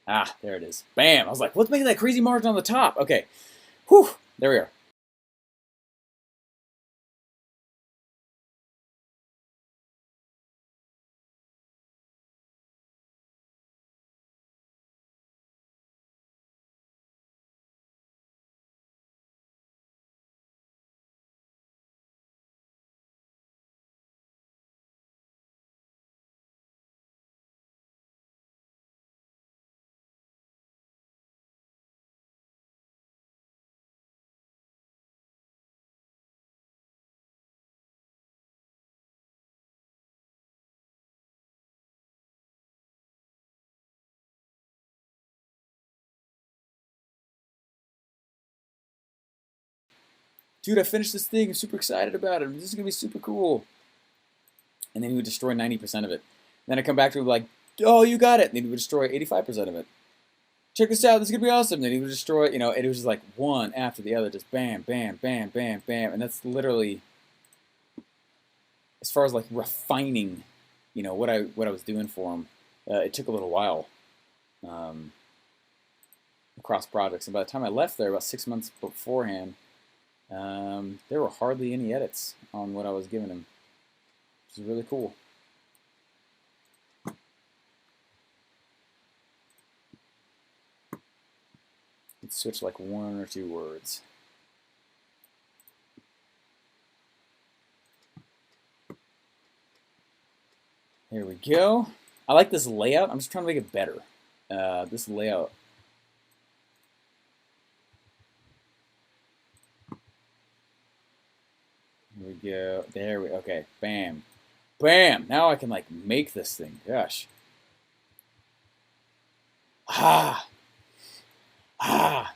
Ah, there it is. Bam! I was like, what's making that crazy margin on the top? Okay. Whew. There we are. Dude, I finished this thing. I'm super excited about it. This is going to be super cool. And then he would destroy 90% of it. And then I come back to him like, oh, you got it. And then he would destroy 85% of it. Check this out. This is going to be awesome. And then he would destroy, and it was just like one after the other. Just bam, bam, bam, bam, bam. And that's literally, as far as like refining, what I was doing for him, it took a little while um, across projects. And by the time I left there, about 6 months beforehand, there were hardly any edits on what I was giving him, which is really cool. Let's switch like one or two words. Here we go. I like this layout. I'm just trying to make it better. This layout. Here we go. There we. Okay. Bam. Bam. Now I can like make this thing. Gosh. Ah. Ah.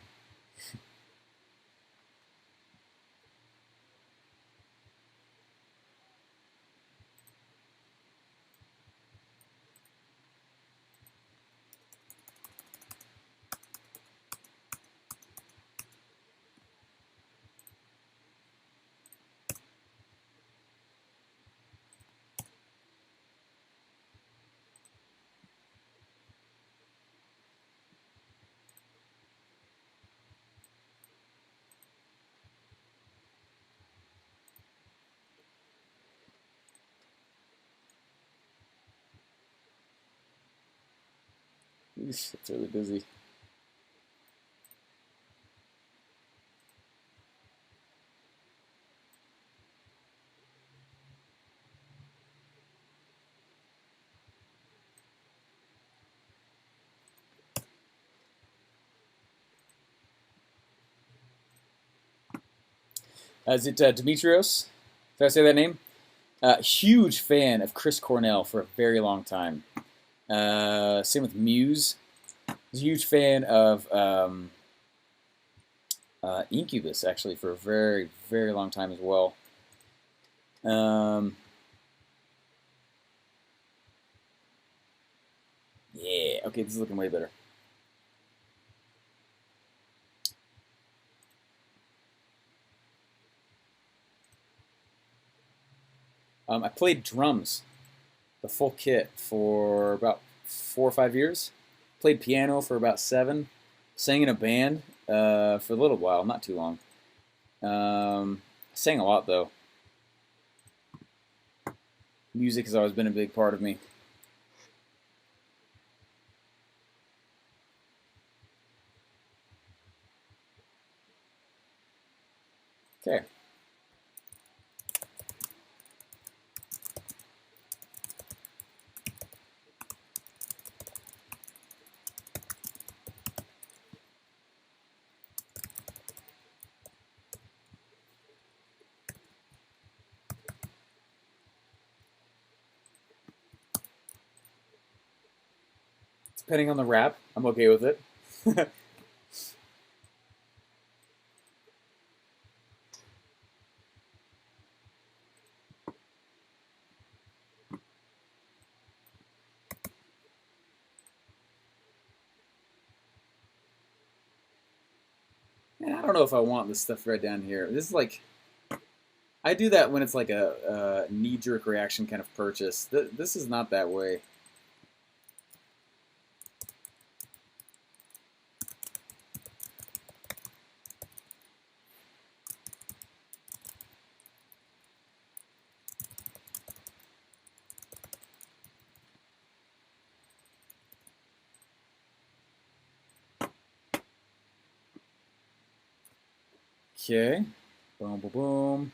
It's really busy. Is it Demetrios? Did I say that name? Huge fan of Chris Cornell for a very long time. Same with Muse. Was a huge fan of Incubus actually for a very very long time as well. Um, yeah. Okay, this is looking way better. I played drums, the full kit, for about 4 or 5 years. Played piano for about 7. Sang in a band for a little while, not too long. Sang a lot though. Music has always been a big part of me. Okay. Depending on the rap, I'm okay with it. And I don't know if I want this stuff right down here. This is like, I do that when it's like a knee-jerk reaction kind of purchase. This is not that way. Okay. Boom, boom, boom.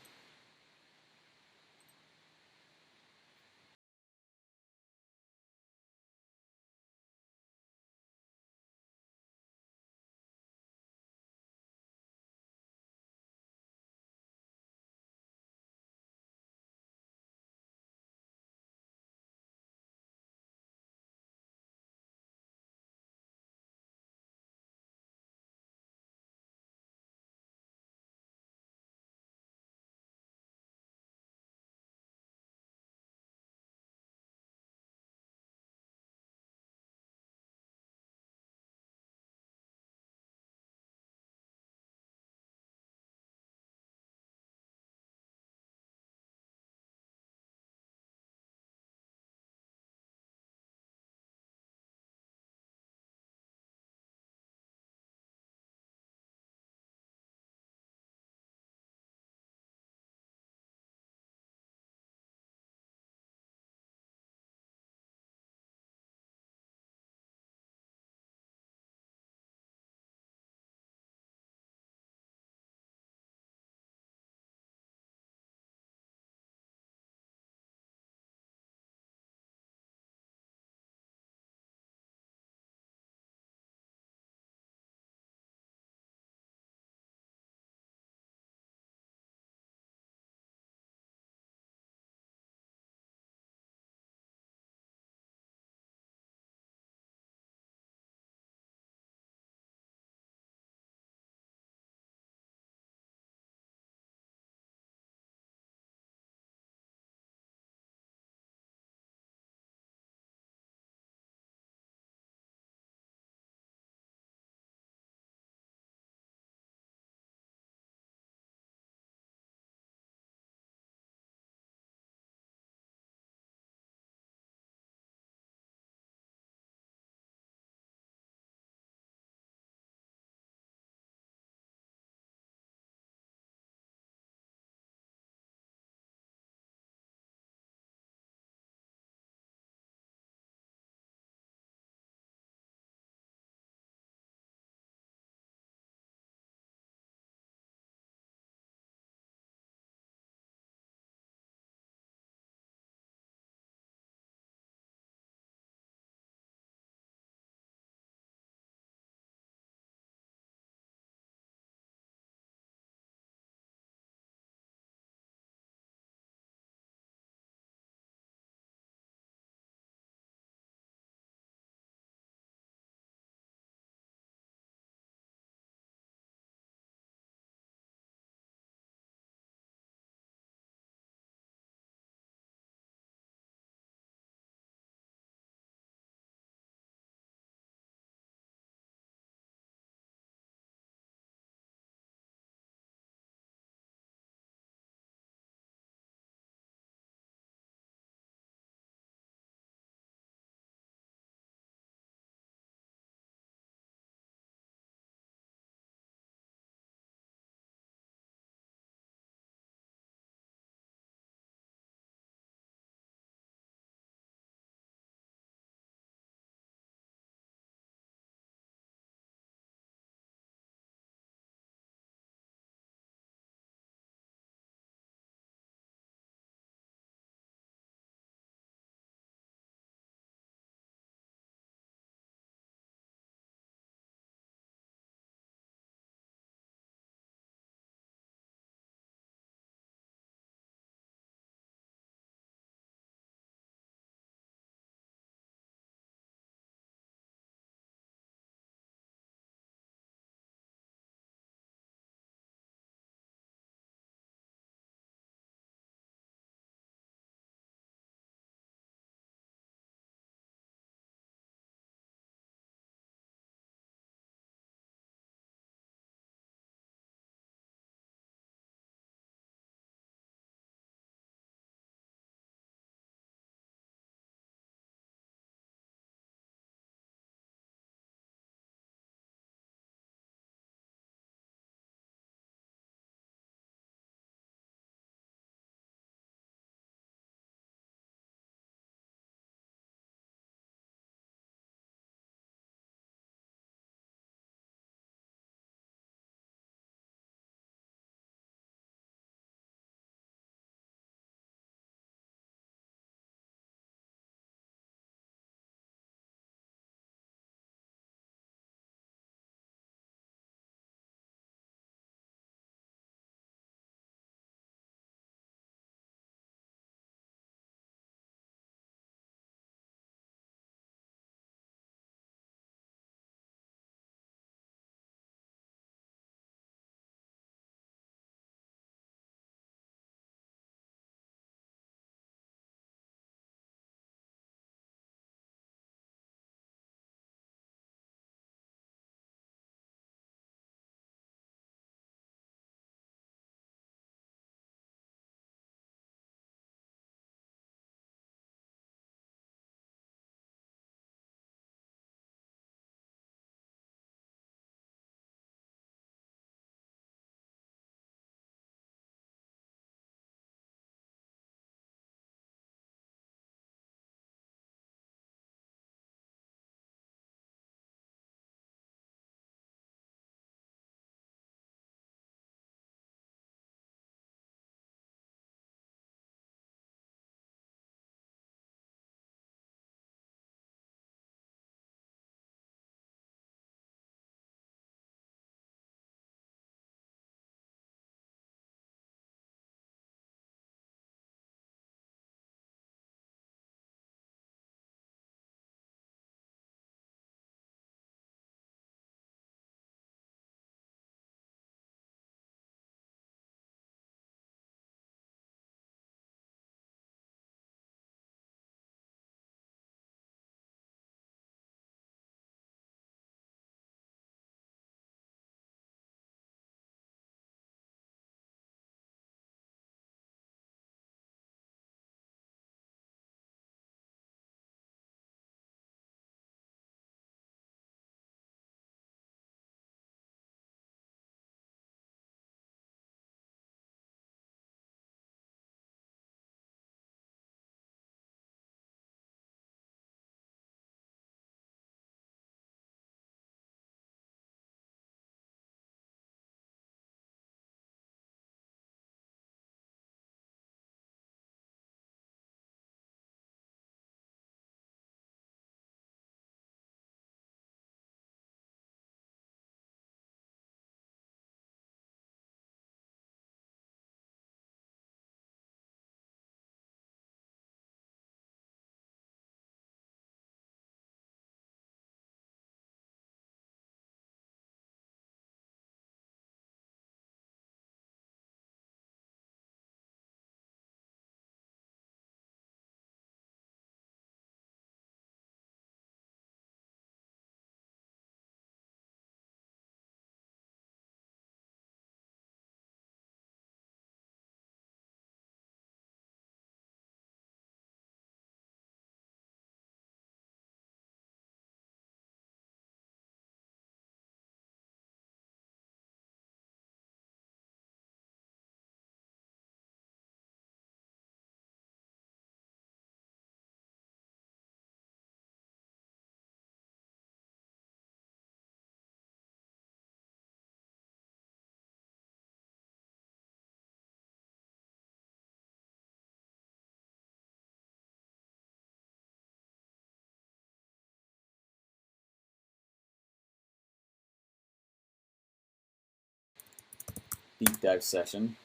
deep dive session.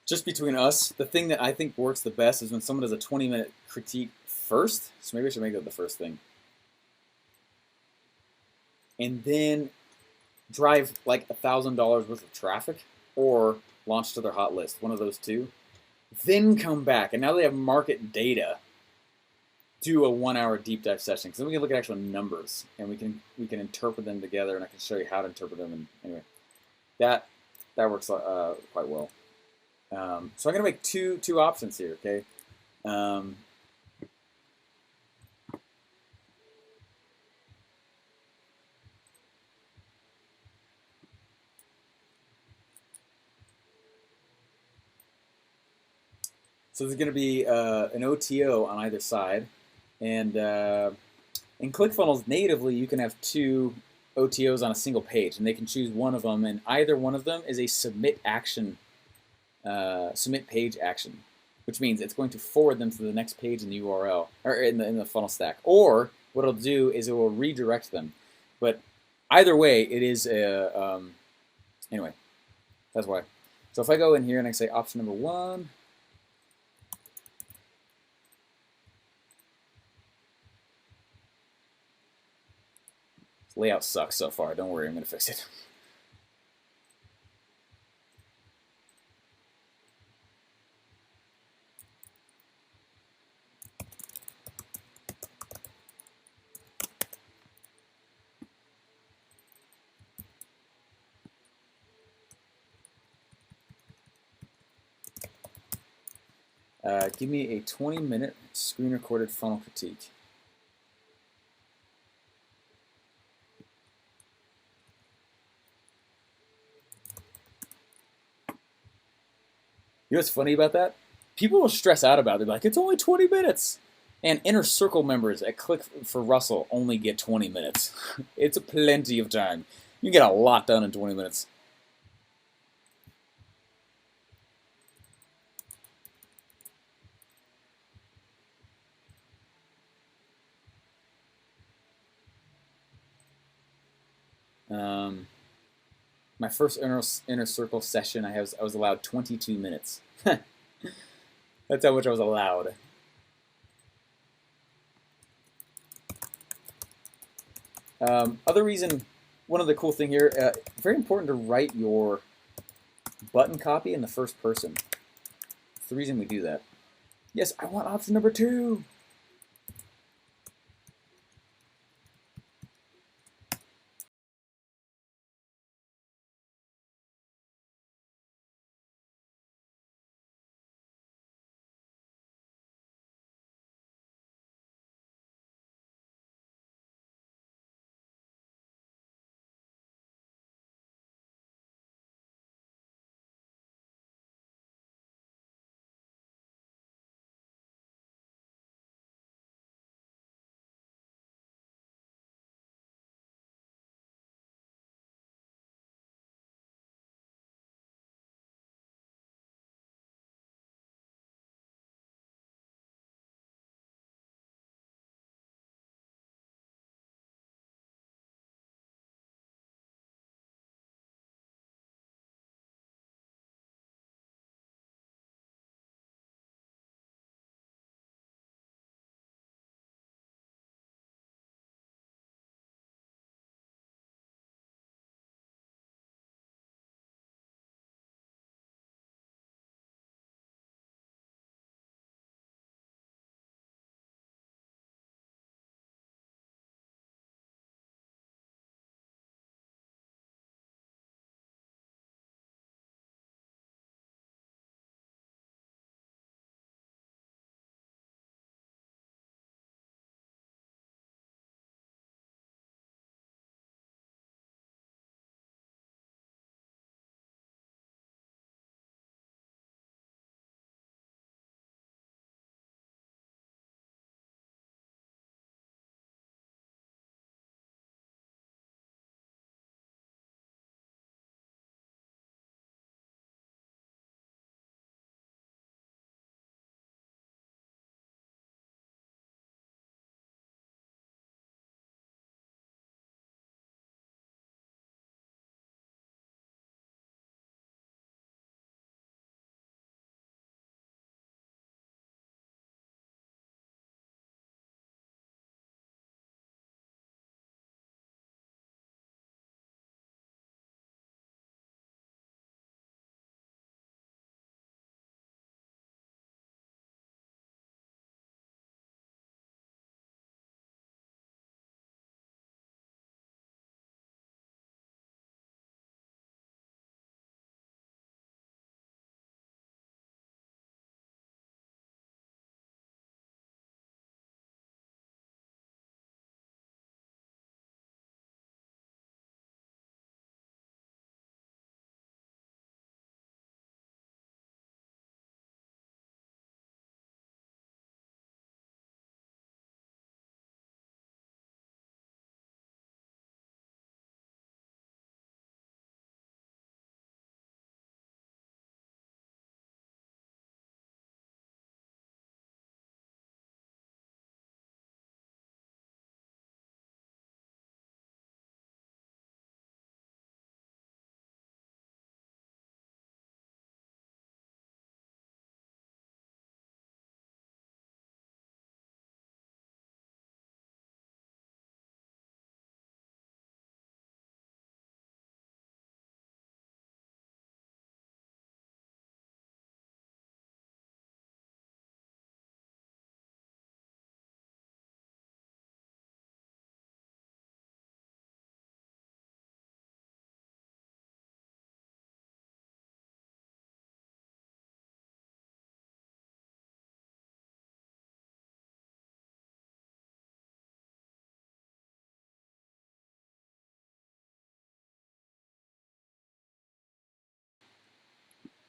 Just between us, the thing that I think works the best is when someone does a 20-minute critique first. So maybe I should make that the first thing. And then drive like $1,000 worth of traffic or launch to their hot list, one of those two. Then come back, and now they have market data. Do a 1-hour deep dive session because then we can look at actual numbers and we can interpret them together, and I can show you how to interpret them. And anyway, that works quite well. So I'm gonna make two options here. Okay. So there's going to be an OTO on either side, and in ClickFunnels natively you can have two OTOs on a single page, and they can choose one of them, and either one of them is a submit page action, which means it's going to forward them to the next page in the URL or in the funnel stack, or what it'll do is it will redirect them. But either way, it is a anyway. That's why. So if I go in here and I say option number 1. Layout sucks so far. Don't worry, I'm going to fix it. Give me a 20-minute screen-recorded funnel critique. You know what's funny about that? People will stress out about it. They're like, it's only 20 minutes. And Inner Circle members at Click for Russell only get 20 minutes. It's plenty of time. You get a lot done in 20 minutes. My first inner Circle session, I was allowed 22 minutes. That's how much I was allowed. Other reason, one of the cool thing here, very important to write your button copy in the first person. That's the reason we do that. Yes, I want option number 2.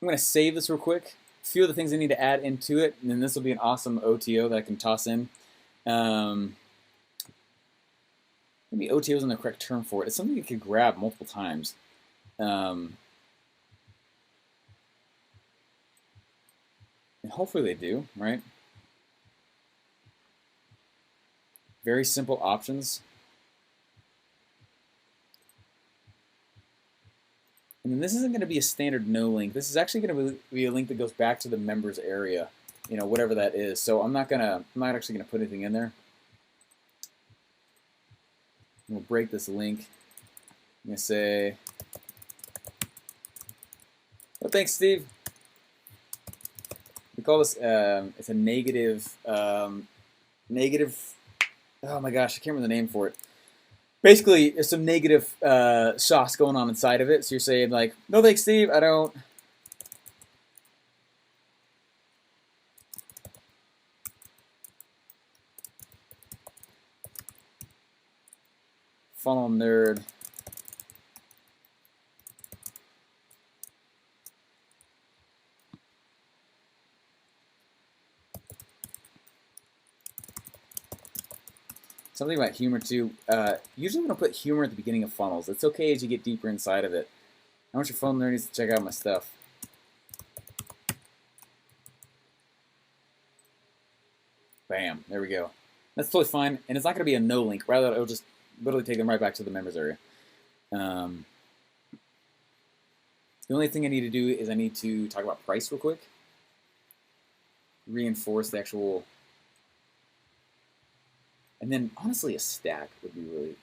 I'm going to save this real quick. A few of the things I need to add into it, and then this will be an awesome OTO that I can toss in. Maybe OTO isn't the correct term for it. It's something you can grab multiple times. And hopefully they do, right? Very simple options. And then this isn't going to be a standard no link. This is actually going to be a link that goes back to the members area, you know, whatever that is. So I'm not actually going to put anything in there. We'll break this link. I'm going to say, oh, thanks, Steve. We call this, it's a negative, oh my gosh, I can't remember the name for it. Basically, there's some negative sauce going on inside of it. So you're saying like, no thanks, Steve, I don't. Funnel nerd. Something about humor too. Usually we don't put humor at the beginning of funnels. It's okay as you get deeper inside of it. I want your funnel nerds to check out my stuff. Bam, there we go. That's totally fine, and it's not going to be a no link. Rather, it'll just literally take them right back to the members area. The only thing I need to do is I need to talk about price real quick. Reinforce the actual, and then honestly a stack would be really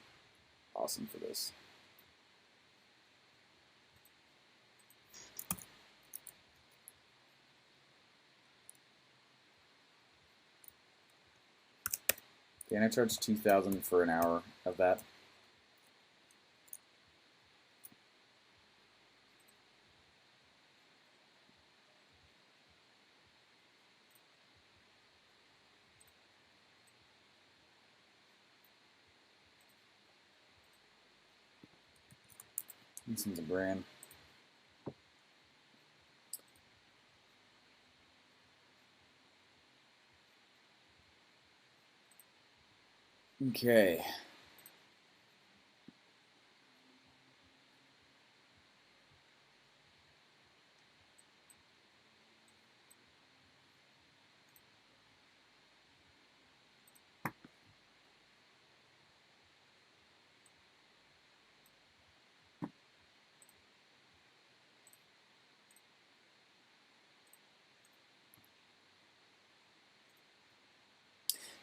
awesome for this. Okay, and I charge $2,000 for an hour of that. This one's a brand. Okay.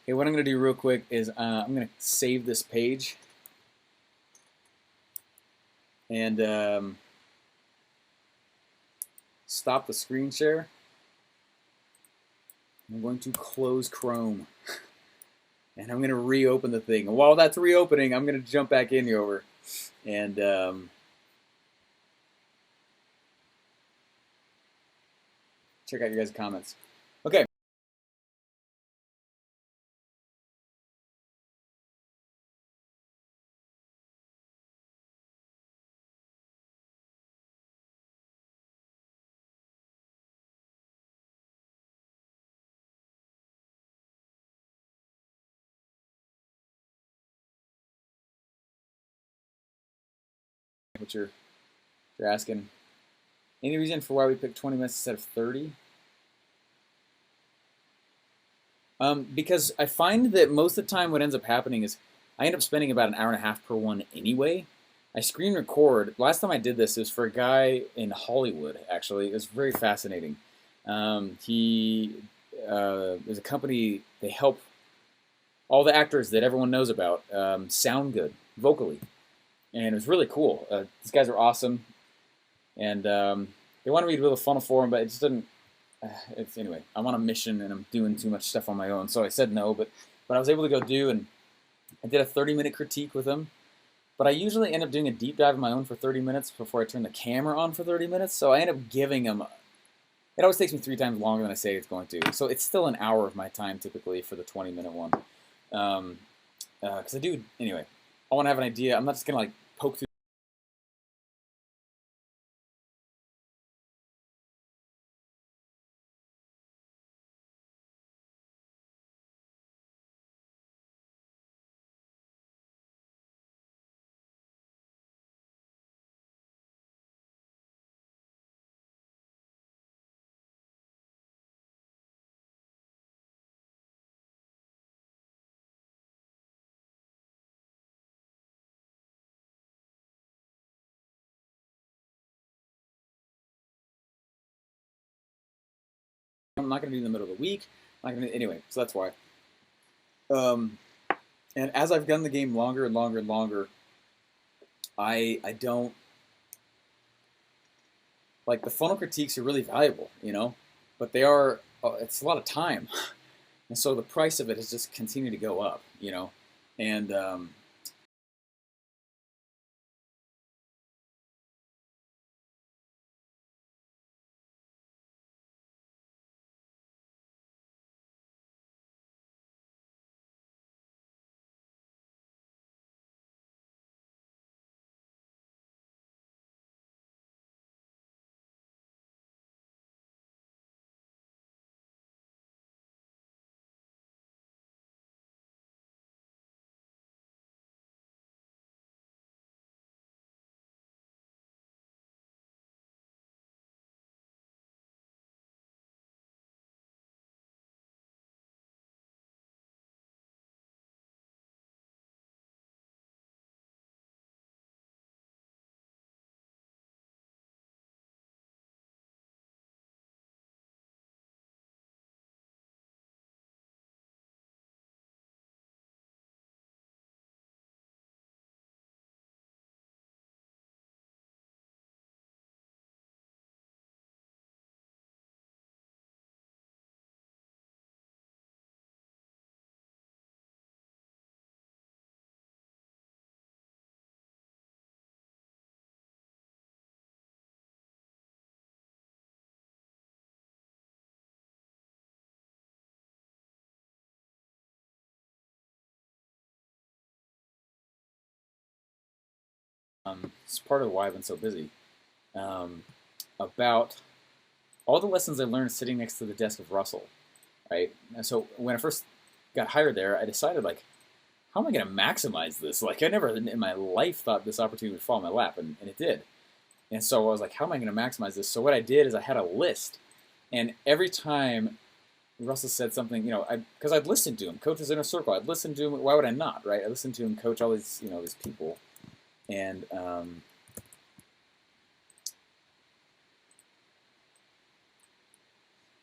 Okay, what I'm going to do real quick is I'm going to save this page and stop the screen share. I'm going to close Chrome and I'm going to reopen the thing. And while that's reopening, I'm going to jump back in over and check out your guys' comments. Okay. What you're asking. Any reason for why we picked 20 minutes instead of 30? Because I find that most of the time what ends up happening is I end up spending about an hour and a half per one anyway. I screen record. Last time I did this, it was for a guy in Hollywood, actually. It was very fascinating. There's a company, they help all the actors that everyone knows about sound good vocally. And it was really cool. These guys are awesome. And they wanted me to build a funnel for them, but it just didn't. Anyway, I'm on a mission and I'm doing too much stuff on my own, so I said no. But I was able to go do, and I did a 30-minute critique with them. But I usually end up doing a deep dive of my own for 30 minutes before I turn the camera on for 30 minutes. So I end up giving them. It always takes me 3 times longer than I say it's going to. So it's still an hour of my time typically for the 20-minute one. Because I do anyway. I want to have an idea. I'm not just gonna like poke through not going to do it in the middle of the week. I'm not gonna, anyway, so that's why. Um, and as I've done the game longer and longer and longer, I don't like the funnel critiques are really valuable, but they are it's a lot of time, and so the price of it has just continued to go up, and it's part of why I've been so busy. Um, about all the lessons I learned sitting next to the desk of Russell, right? And so when I first got hired there, I decided like, how am I going to maximize this? Like I never in my life thought this opportunity would fall in my lap, and it did. And so I was like, how am I going to maximize this? So what I did is I had a list, and every time Russell said something, because I'd listened to him, coach his inner circle. I'd listened to him. Why would I not, right? I listened to him coach all these, these people, and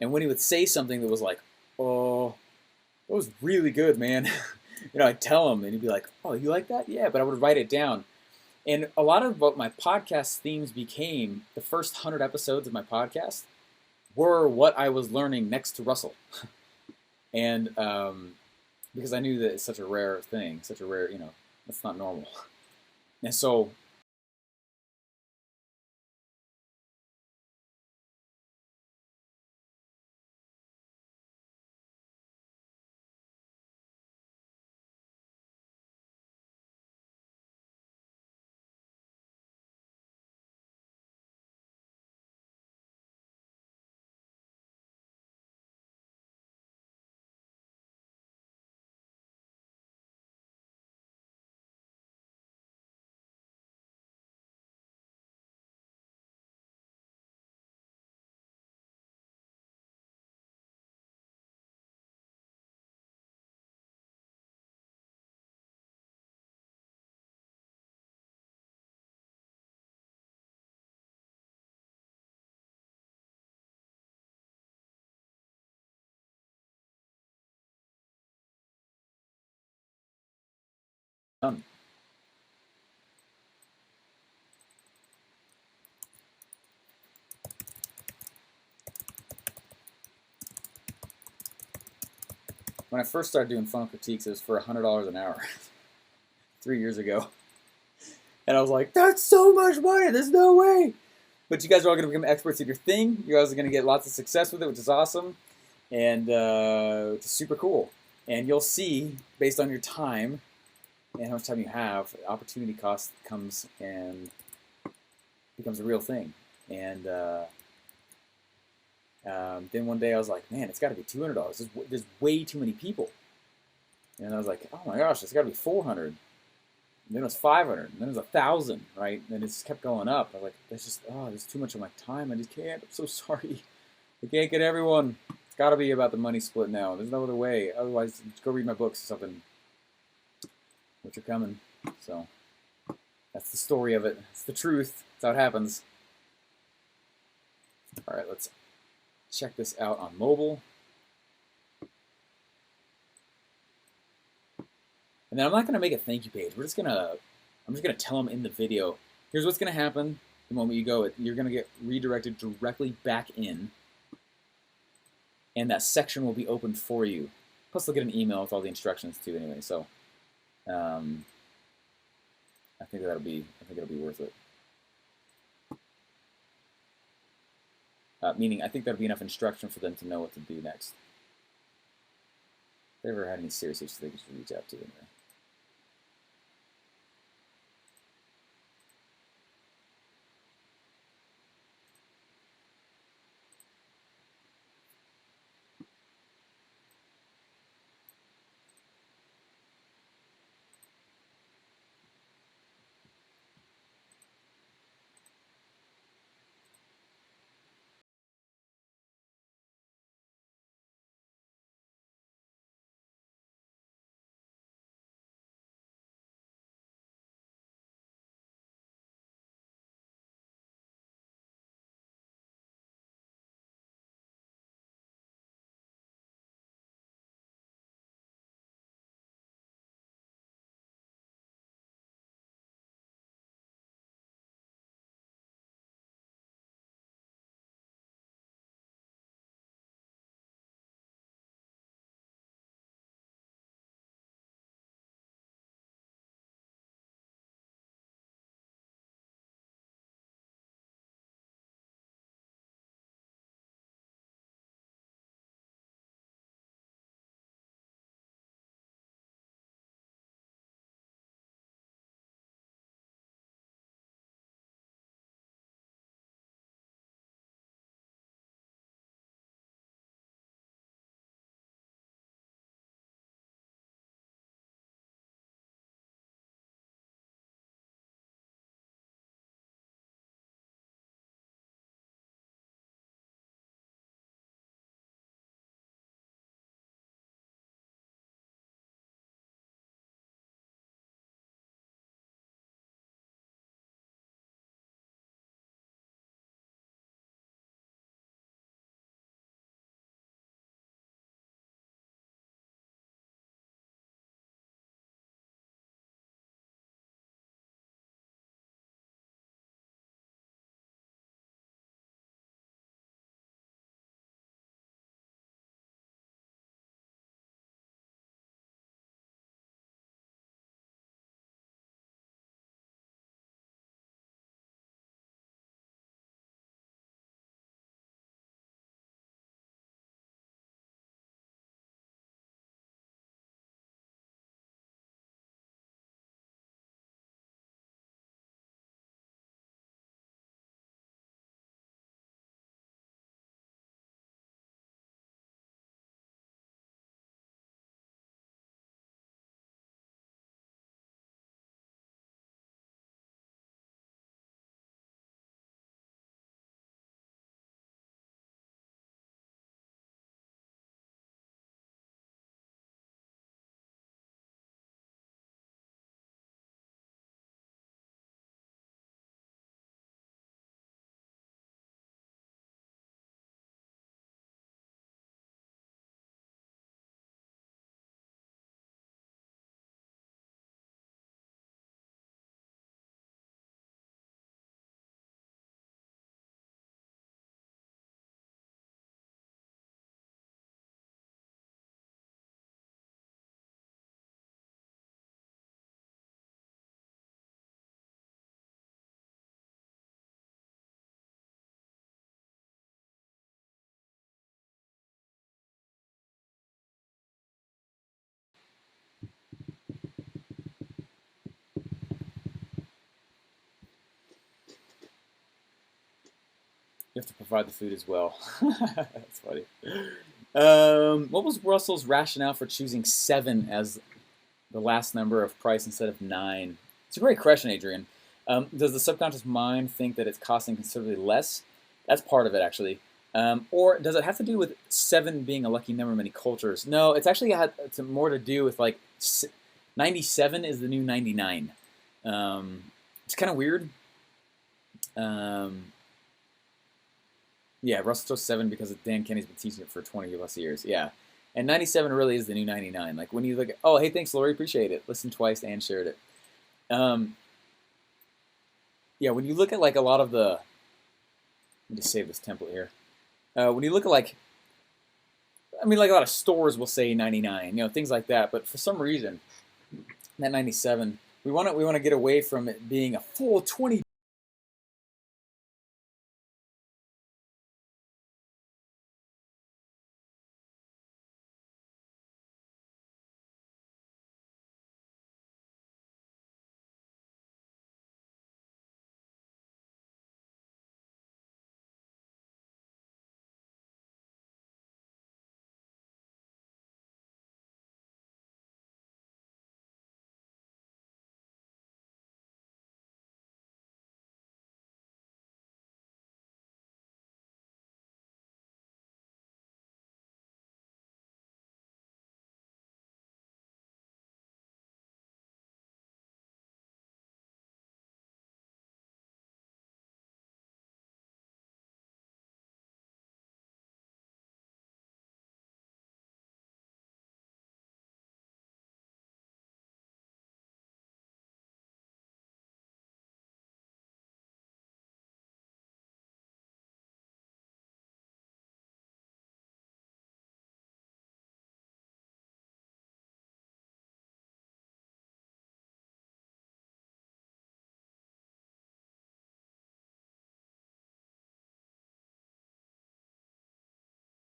when he would say something that was like, oh, that was really good, man. I'd tell him, and he'd be like, oh, you like that? Yeah, but I would write it down. And a lot of what my podcast themes became, the first 100 episodes of my podcast, were what I was learning next to Russell. And because I knew that it's such a rare thing, such a rare, it's not normal. And so um, when I first started doing funnel critiques, it was for $100 an hour, 3 years ago. And I was like, that's so much money. There's no way. But you guys are all going to become experts at your thing. You guys are going to get lots of success with it, which is awesome. And it's super cool. And you'll see, based on your time and how much time you have, opportunity cost comes and becomes a real thing. And then one day I was like, man, it's got to be $200. There's way too many people. And I was like, oh my gosh, it's got to be 400. And then it was 500, and then it was 1,000, right? And it just kept going up. I was like, there's too much of my time. I just can't. I'm so sorry. I can't get everyone. It's got to be about the money split now. There's no other way. Otherwise, just go read my books or something. Which are coming. So that's the story of it. It's the truth. That's how it happens. All right, let's check this out on mobile. And then I'm not going to make a thank you page. I'm just going to tell them in the video, here's what's going to happen the moment you go. You're going to get redirected directly back in, and that section will be opened for you. Plus, they'll get an email with all the instructions too. Anyway, so I think it'll be worth it. Meaning, I think that'll be enough instruction for them to know what to do next. If they ever had any serious issues, they can just reach out to anyway. You have to provide the food as well. That's funny. What was Russell's rationale for choosing 7 as the last number of price instead of 9? It's a great question, Adrian. Does the subconscious mind think that it's costing considerably less? That's part of it, actually. Or does it have to do with 7 being a lucky number in many cultures? No, it's actually it's more to do with like 97 is the new 99. It's kind of weird. Yeah, Russell chose 7 because Dan Kenny's been teaching it for 20 plus years. Yeah. And 97 really is the new 99. Like when you look at, oh, hey, thanks, Lori, appreciate it. Listened twice and shared it. Um, yeah, when you look at like a lot of the, let me just save this template here. When you look at like, I mean, like a lot of stores will say 99, things like that. But for some reason, that 97, we want to get away from it being a full 20.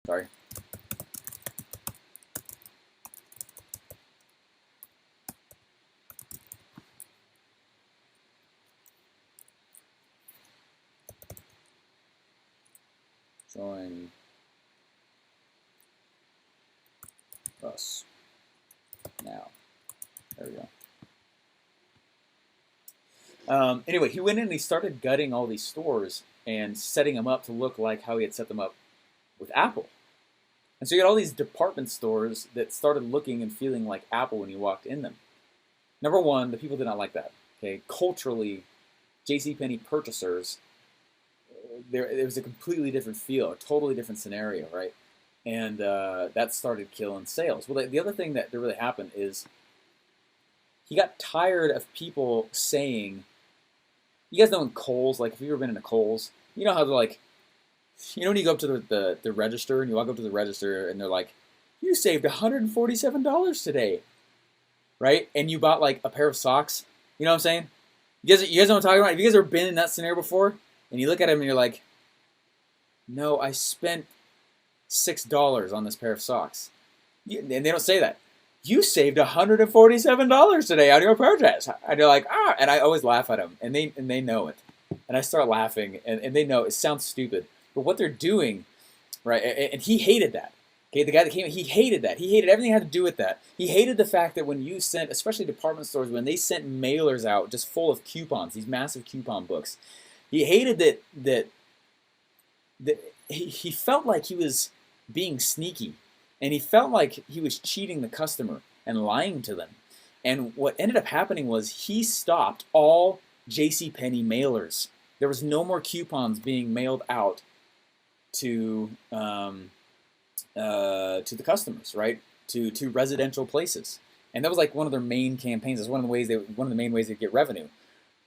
Sorry. Join us now. There we go. Anyway, he went in and he started gutting all these stores and setting them up to look like how he had set them up with Apple. And so you got all these department stores that started looking and feeling like Apple when you walked in them. Number one, the people did not like that. Okay, culturally, JCPenney purchasers, it was a completely different feel, a totally different scenario, right? And that started killing sales. Well, the other thing that really happened is he got tired of people saying, you guys know in Kohl's, like if you've ever been in a Kohl's, you know how they're like, when you go up to the register and you walk up to the register and they're like, you saved $147 today, right? And you bought like a pair of socks. You know what I'm saying? You guys know what I'm talking about? Have you guys ever been in that scenario before? And you look at him and you're like, no, I spent $6 on this pair of socks. And they don't say that. You saved $147 today on your purchase. And you're like, ah, and I always laugh at them, and they know it. And I start laughing, and they know it sounds stupid. But what they're doing, right, and he hated that. Okay, the guy that came in, he hated that. He hated everything that had to do with that. He hated the fact that when you sent, especially department stores, when they sent mailers out just full of coupons, these massive coupon books, he hated that he felt like he was being sneaky, and he felt like he was cheating the customer and lying to them. And what ended up happening was he stopped all JCPenney mailers. There was no more coupons being mailed out to the customers, right? To residential places, and that was like one of their main campaigns. It's one of the main ways they get revenue,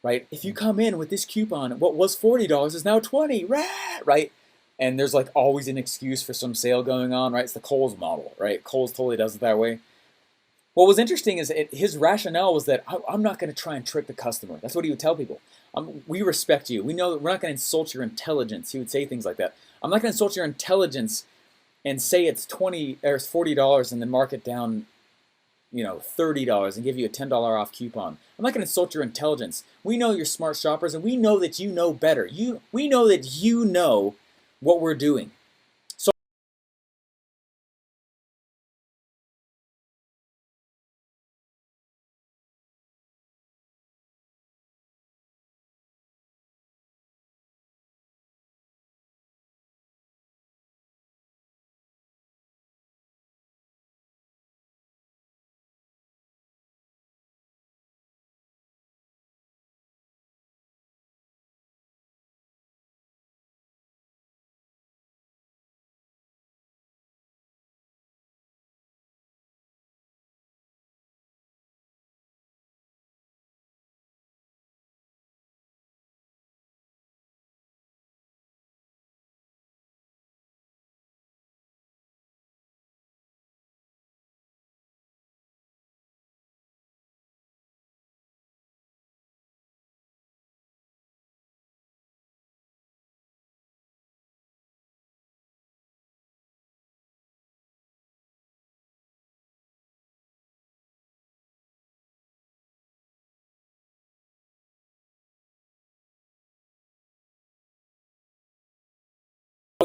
right? If you come in with this coupon, what was $40 is now 20, right? And there's like always an excuse for some sale going on, right? It's the Kohl's model, right? Kohl's totally does it that way. What was interesting is his rationale was that I'm not going to try and trick the customer. That's what he would tell people. We respect you. We know that we're not going to insult your intelligence. He would say things like that. I'm not going to insult your intelligence and say it's $20 or it's $40 and then mark it down, $30 and give you a $10 off coupon. I'm not going to insult your intelligence. We know you're smart shoppers, and we know that you know better. We know that you know what we're doing.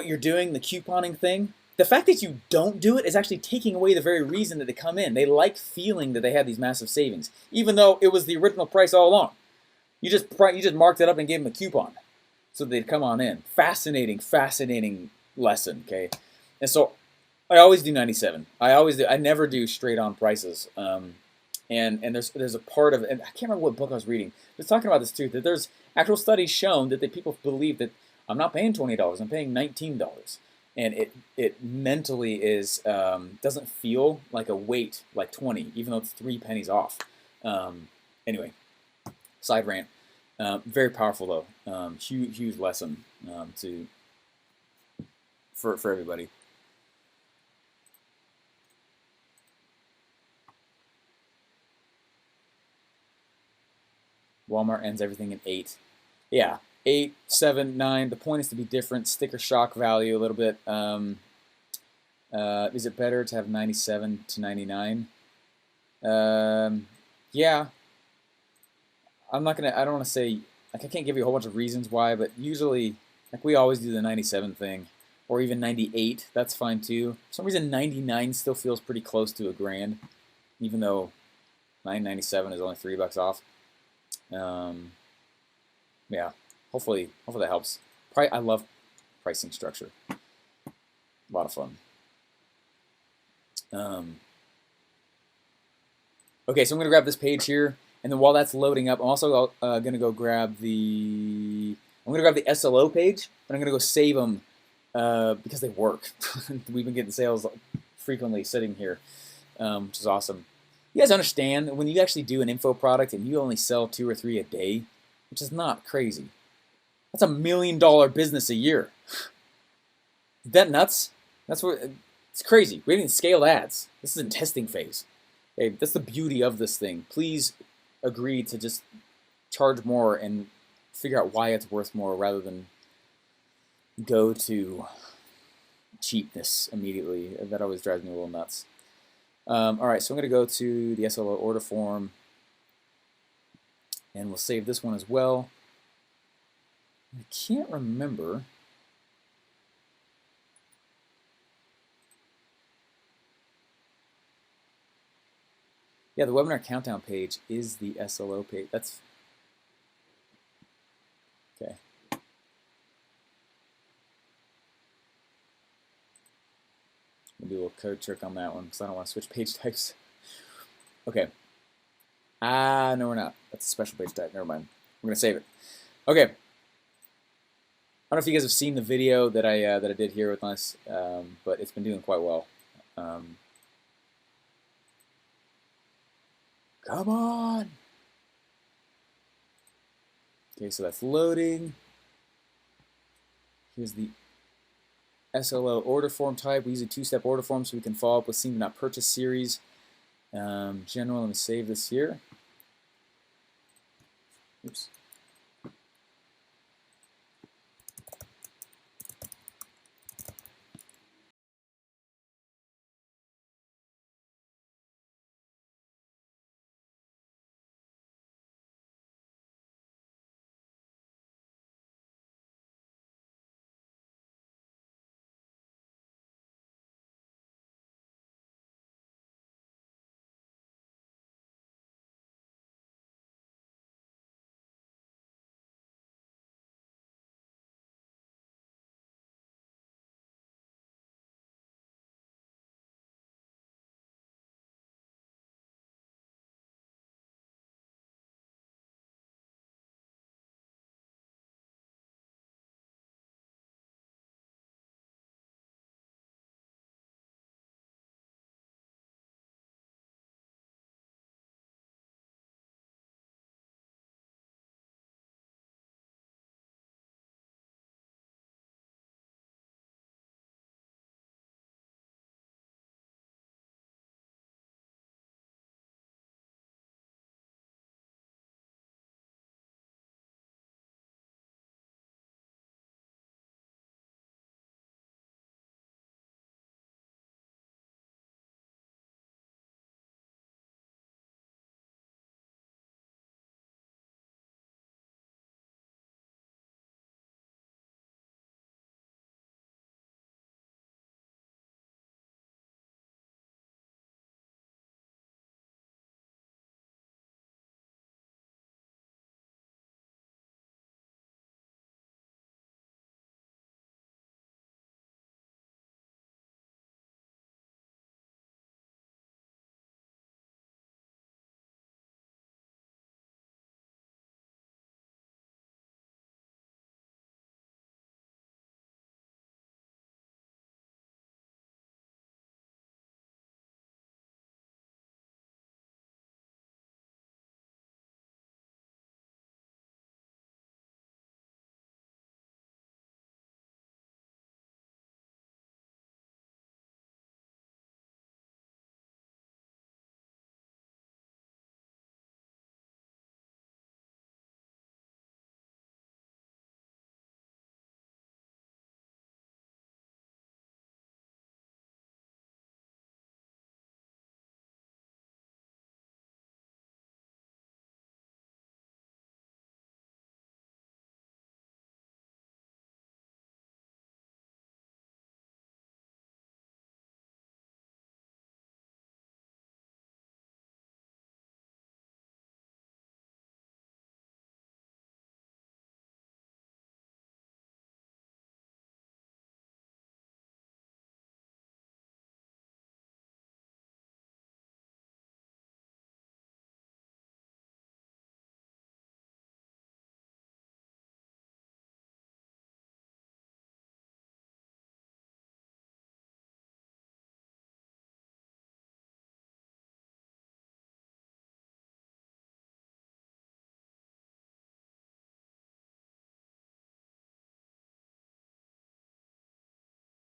what you're doing, the couponing thing, the fact that you don't do it is actually taking away the very reason that they come in. They like feeling that they have these massive savings, even though it was the original price all along. You just marked it up and gave them a coupon, so they'd come on in. Fascinating, fascinating lesson. Okay, and so I always do 97. I always do. I never do straight on prices. And there's a part of, and I can't remember what book I was reading. It was talking about this too. That there's actual studies shown that the people believe that I'm not paying $20. I'm paying $19. And it mentally is doesn't feel like a weight like 20, even though it's 3 pennies off. Anyway, side rant. Very powerful though. Huge lesson for everybody. Walmart ends everything in 8. Yeah, 8, 7, 9. The point is to be different. Sticker shock value a little bit. Is it better to have 97 to 99? Yeah. I don't want to say, like, I can't give you a whole bunch of reasons why, but usually, like, we always do the 97 thing, or even 98. That's fine too. For some reason, 99 still feels pretty close to $1,000, even though 997 is only $3 off. Yeah, hopefully that helps. I love pricing structure. A lot of fun. Okay, so I'm gonna grab this page here, and then while that's loading up, I'm also gonna go grab the. I'm gonna grab the SLO page, but I'm gonna go save them because they work. We've been getting sales frequently sitting here, which is awesome. You guys understand that when you actually do an info product and you only sell 2 or 3 a day, which is not crazy. That's $1 million business a year. Is that nuts? That's what it's crazy. We haven't scaled ads. This is in testing phase. Okay, that's the beauty of this thing. Please agree to just charge more and figure out why it's worth more rather than go to cheapness immediately. That always drives me a little nuts. All right, so I'm going to go to the SLO order form, and we'll save this one as well. I can't remember. Yeah, the webinar countdown page is the SLO page. That's okay. We'll do a little code trick on that one because I don't want to switch page types. Okay. No, we're not. That's a special page type. Never mind. We're gonna save it. Okay. I don't know if you guys have seen the video that I did here with us, but it's been doing quite well. Come on. Okay, so that's loading. Here's the SLO order form type. We use a 2-step order form so we can follow up with seen but not purchased series. General, let me save this here. Oops.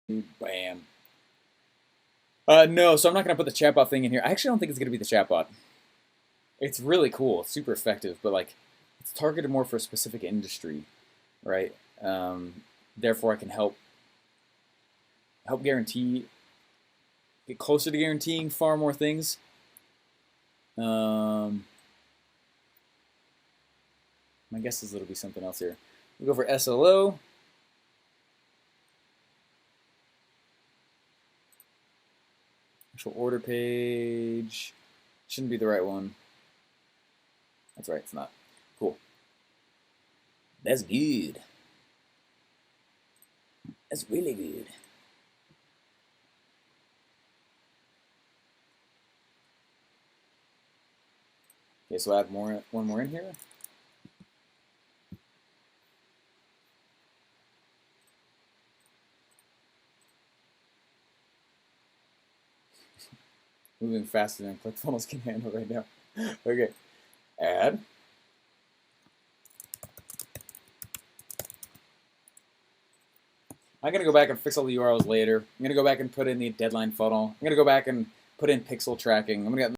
Bam. No, so I'm not going to put the chatbot thing in here. I actually don't think it's going to be the chatbot. It's really cool. It's super effective, but like it's targeted more for a specific industry, right? Therefore, I can help guarantee, get closer to guaranteeing far more things. My guess is it'll be something else here. We'll go for SLO. Actual order page. Shouldn't be the right one. That's right, it's not. Cool. That's good. That's really good. Okay, so I'll add one more in here. Moving faster than ClickFunnels can handle right now. Okay, add. I'm gonna go back and fix all the URLs later. I'm gonna go back and put in the deadline funnel. I'm gonna go back and put in pixel tracking. I'm gonna get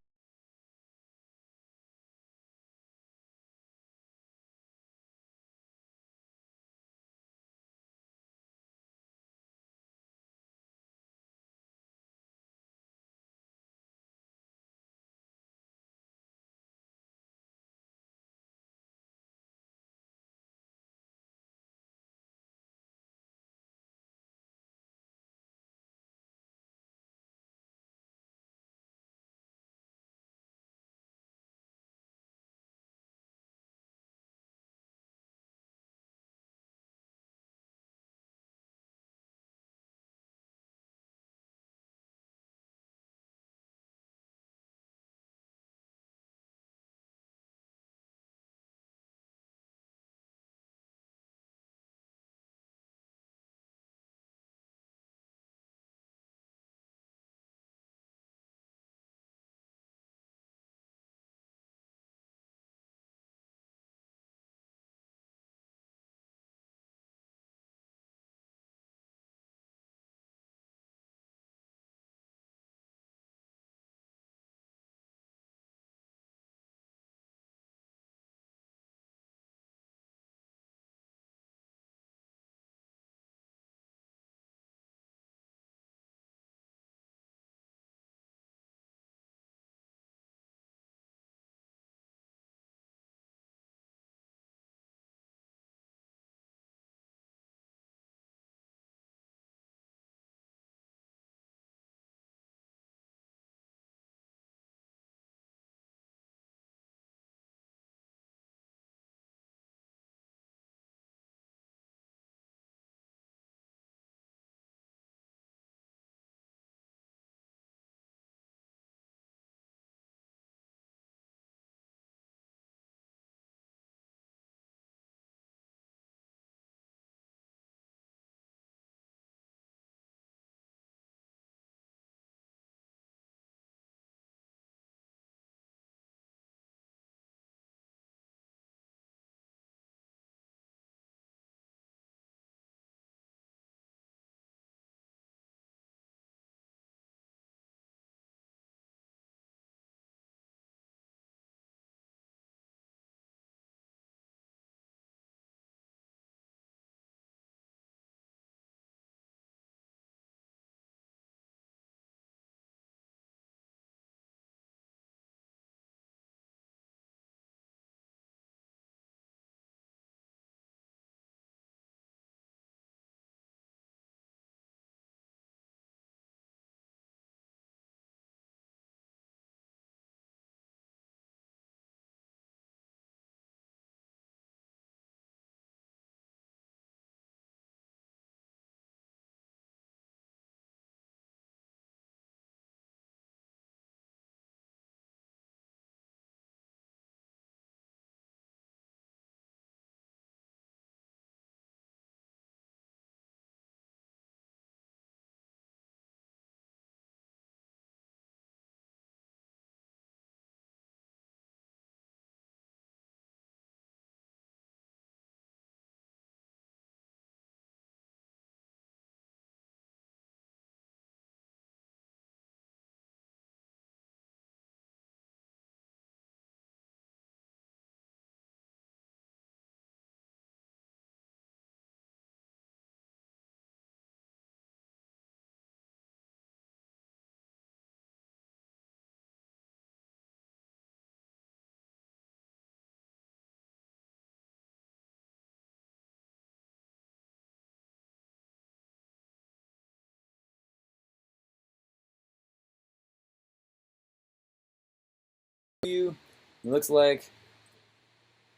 you. It looks like,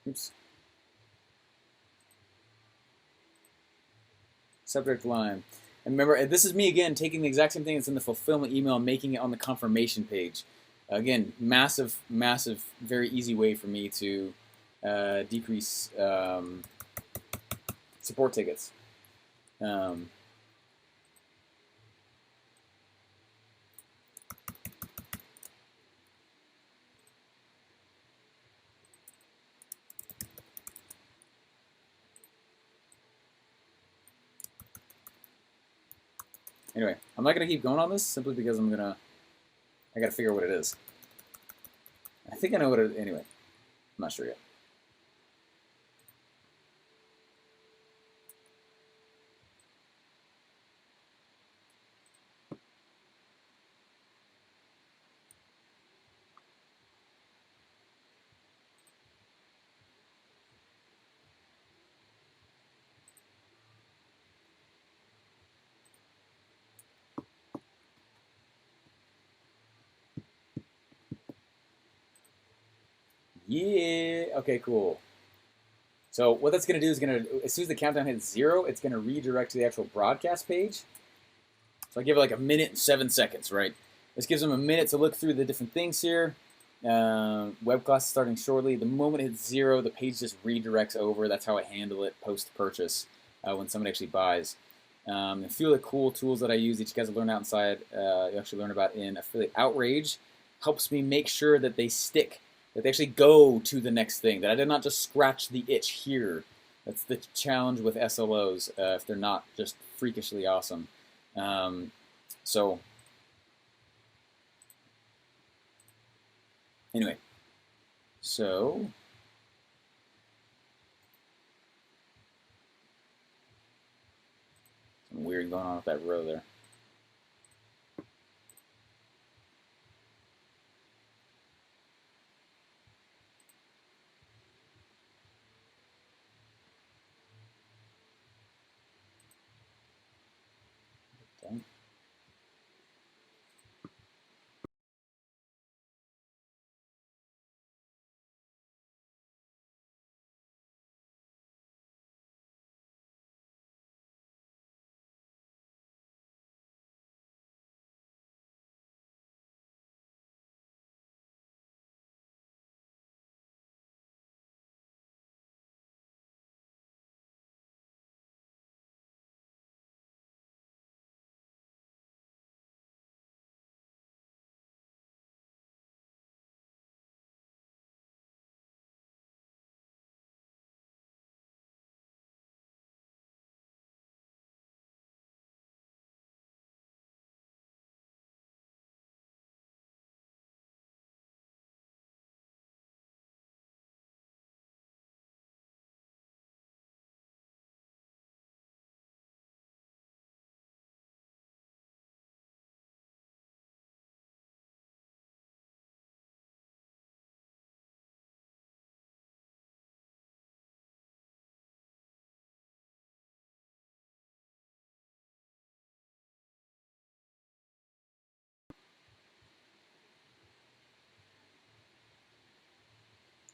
oops, subject line. And remember, this is me again taking the exact same thing that's in the fulfillment email and making it on the confirmation page. Again, massive, massive, very easy way for me to decrease support tickets. Anyway, I'm not gonna keep going on this simply because I gotta figure out what it is. I think I know what it is. Anyway, I'm not sure yet. Yeah. Okay. Cool. So what that's gonna do is as soon as the countdown hits 0, it's gonna redirect to the actual broadcast page. So I give it like a minute and 7 seconds, right? This gives them a minute to look through the different things here. Web class is starting shortly. The moment it hits 0, the page just redirects over. That's how I handle it post-purchase when somebody actually buys. A few of the cool tools that I use that you guys will learn outside, you actually learn about in Affiliate Outrage, helps me make sure that they stick, that they actually go to the next thing, that I did not just scratch the itch here. That's the challenge with SLOs if they're not just freakishly awesome. So anyway, so something weird going on with that row there. Okay.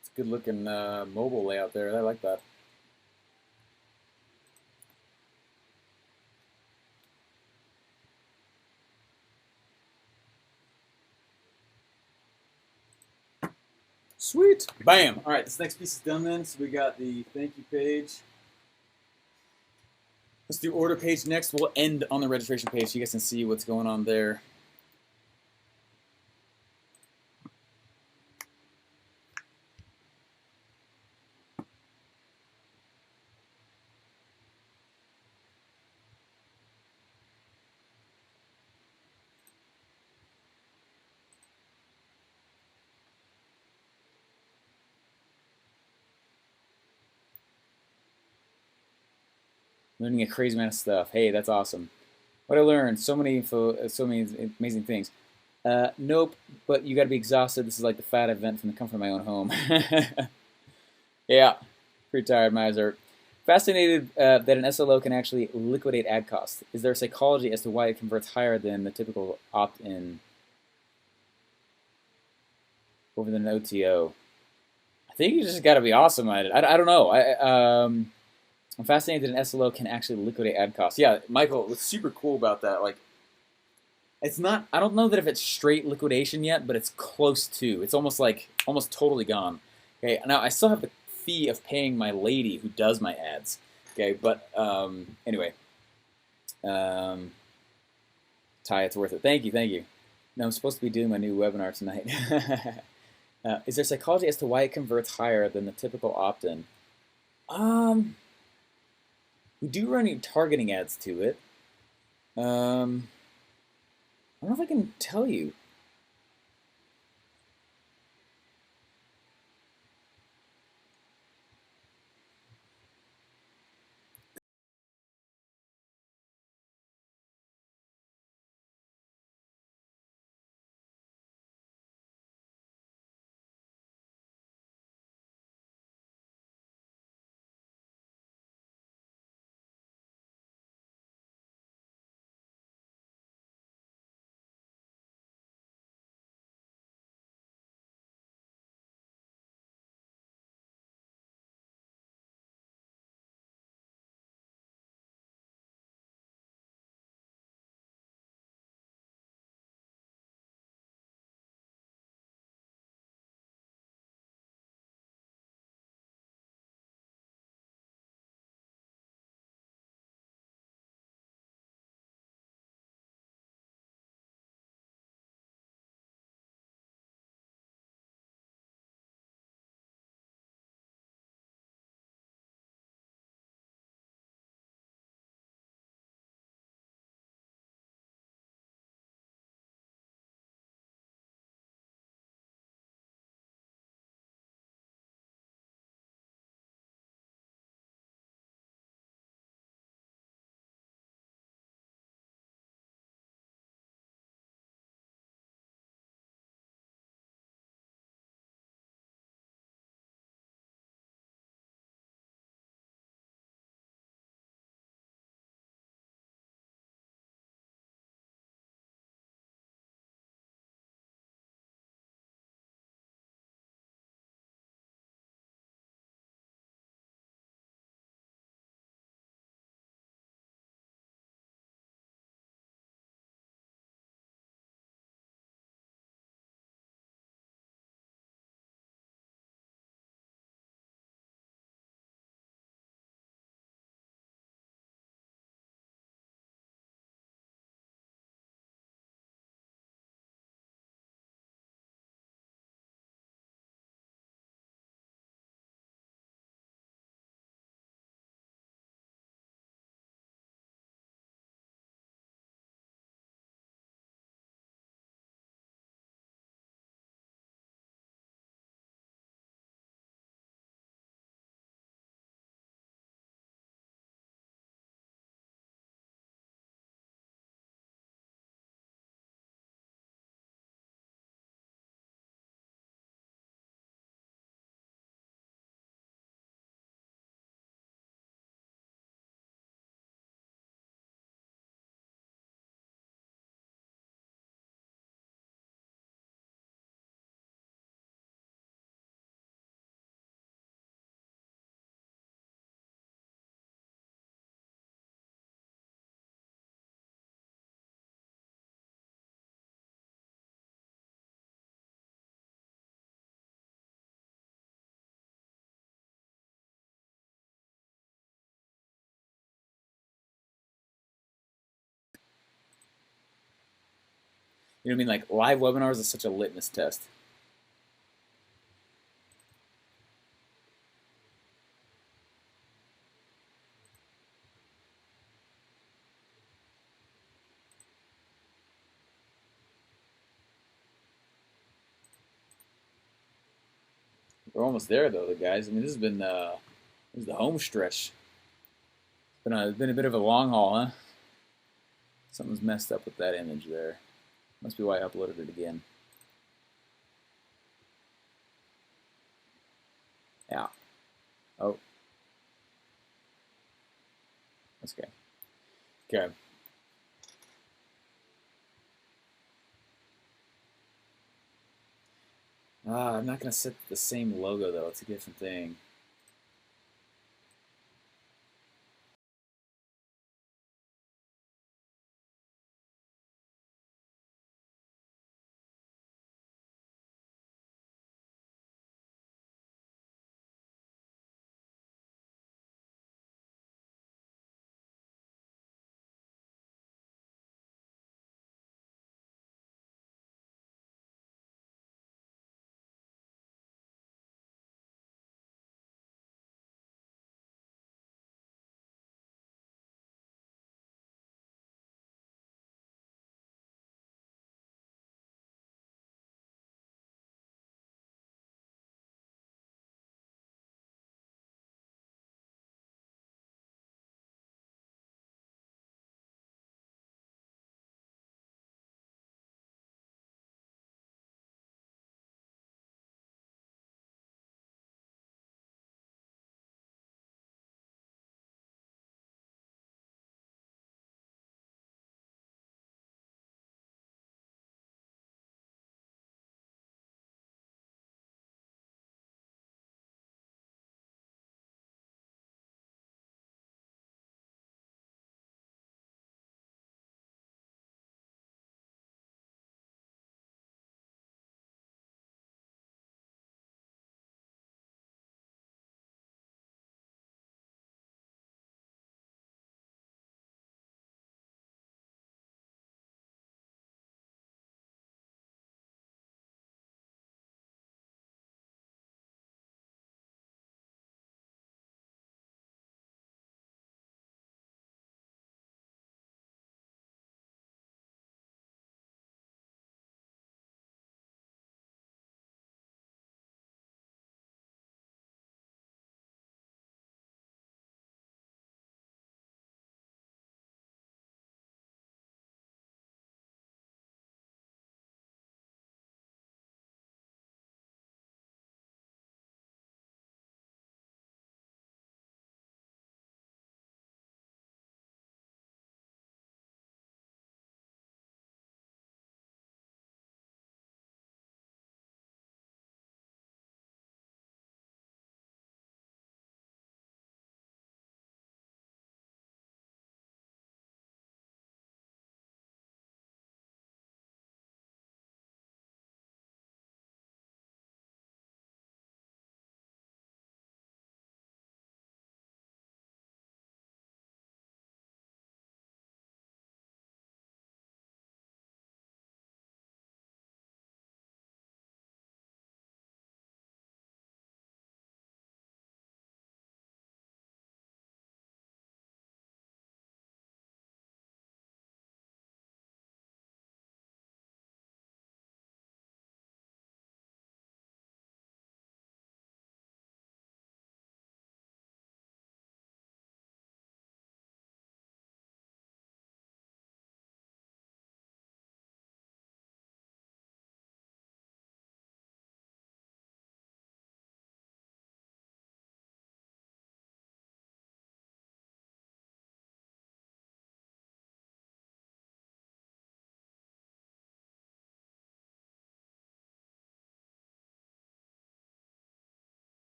It's a good looking mobile layout there. I like that. Sweet. Bam. All right, this next piece is done then. So we got the thank you page. Let's do order page next. We'll end on the registration page so you guys can see what's going on there. Learning a crazy amount of stuff. Hey, that's awesome. What I learned, so many info, so many amazing things. Nope, but you got to be exhausted. This is like the fat event from the comfort of my own home. Yeah, pretty tired, miser. Fascinated that an SLO can actually liquidate ad costs. Is there a psychology as to why it converts higher than the typical opt-in? over than an OTO? I think you just got to be awesome at it. I don't know. I'm fascinated that an SLO can actually liquidate ad costs. Yeah, Michael, what's super cool about that, like, it's not. I don't know that if it's straight liquidation yet, but it's close to. It's almost totally gone. Okay, now I still have the fee of paying my lady who does my ads. Okay, but anyway, um, Ty, it's worth it. Thank you, thank you. No, I'm supposed to be doing my new webinar tonight. Is there psychology as to why it converts higher than the typical opt-in? Um, we do run targeting ads to it. I don't know if I can tell you. You know what I mean? Like live webinars is such a litmus test. We're almost there though, the guys. I mean, this is the home stretch. It's been a bit of a long haul, huh? Something's messed up with that image there. Must be why I uploaded it again. Yeah. Oh. That's okay. Okay. I'm not going to set the same logo, though. It's a different thing.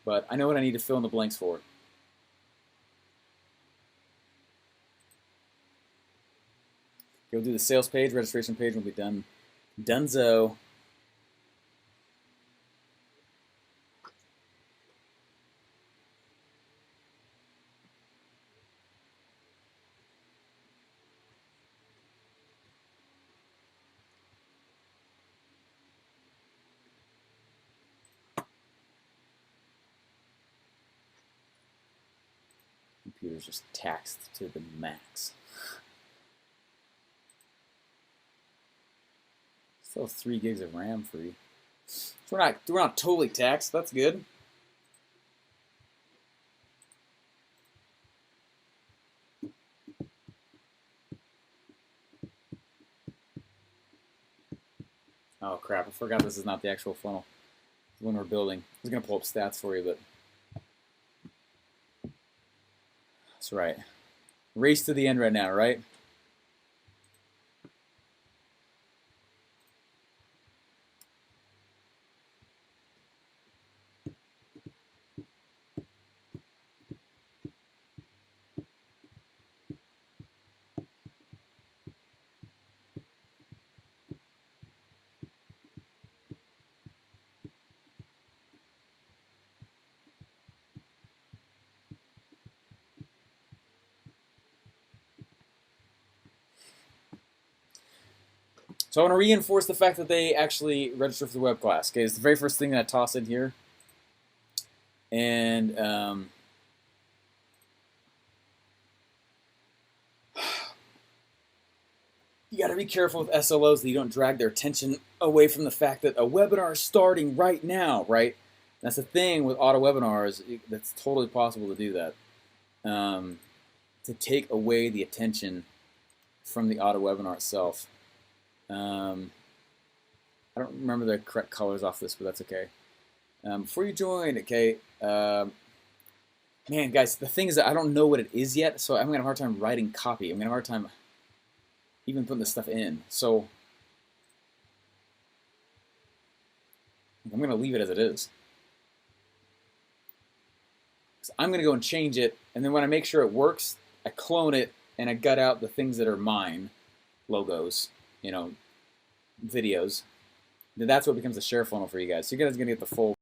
But I know what I need to fill in the blanks for. Go do the sales page, registration page, and we'll be done. Dunzo. Computer's just taxed to the max. Still 3 gigs of RAM free. So we're not totally taxed. That's good. Oh crap! I forgot this is not the actual funnel. It's the one we're building. I was gonna pull up stats for you, but that's right. Race to the end right now, right? So I want to reinforce the fact that they actually register for the web class. Okay, it's the very first thing that I toss in here. And you got to be careful with SLOs that you don't drag their attention away from the fact that a webinar is starting right now, right? That's the thing with auto webinars. That's totally possible to do that. To take away the attention from the auto webinar itself. I don't remember the correct colors off this, but that's okay. Before you join, okay, man, guys, the thing is that I don't know what it is yet, so I'm going to have a hard time writing copy. I'm going to have a hard time even putting this stuff in. So I'm going to leave it as it is. So I'm going to go and change it, and then when I make sure it works, I clone it, and I gut out the things that are mine, logos, you know, videos. Then that's what becomes a share funnel for you guys. So you guys are going to get the full.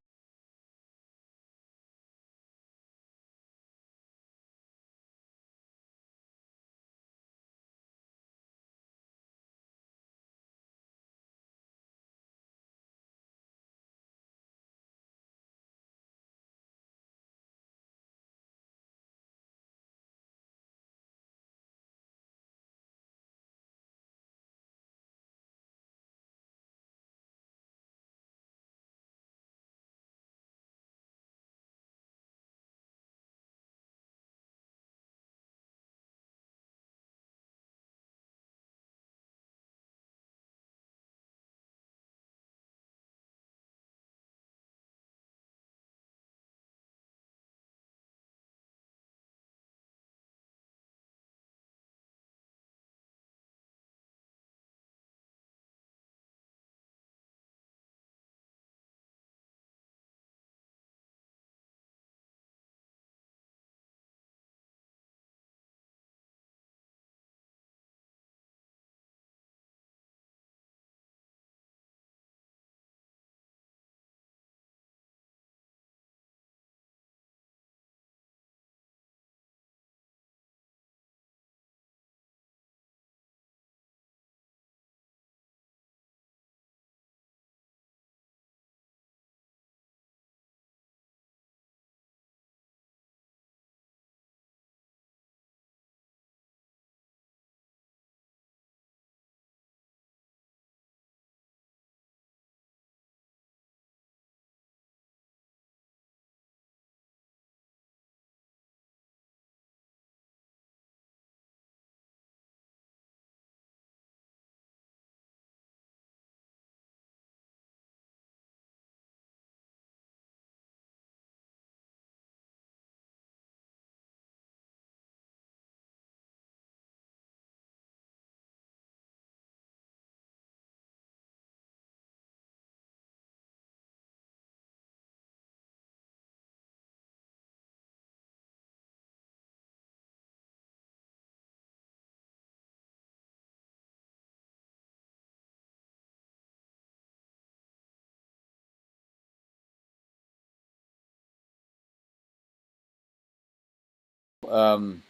Um,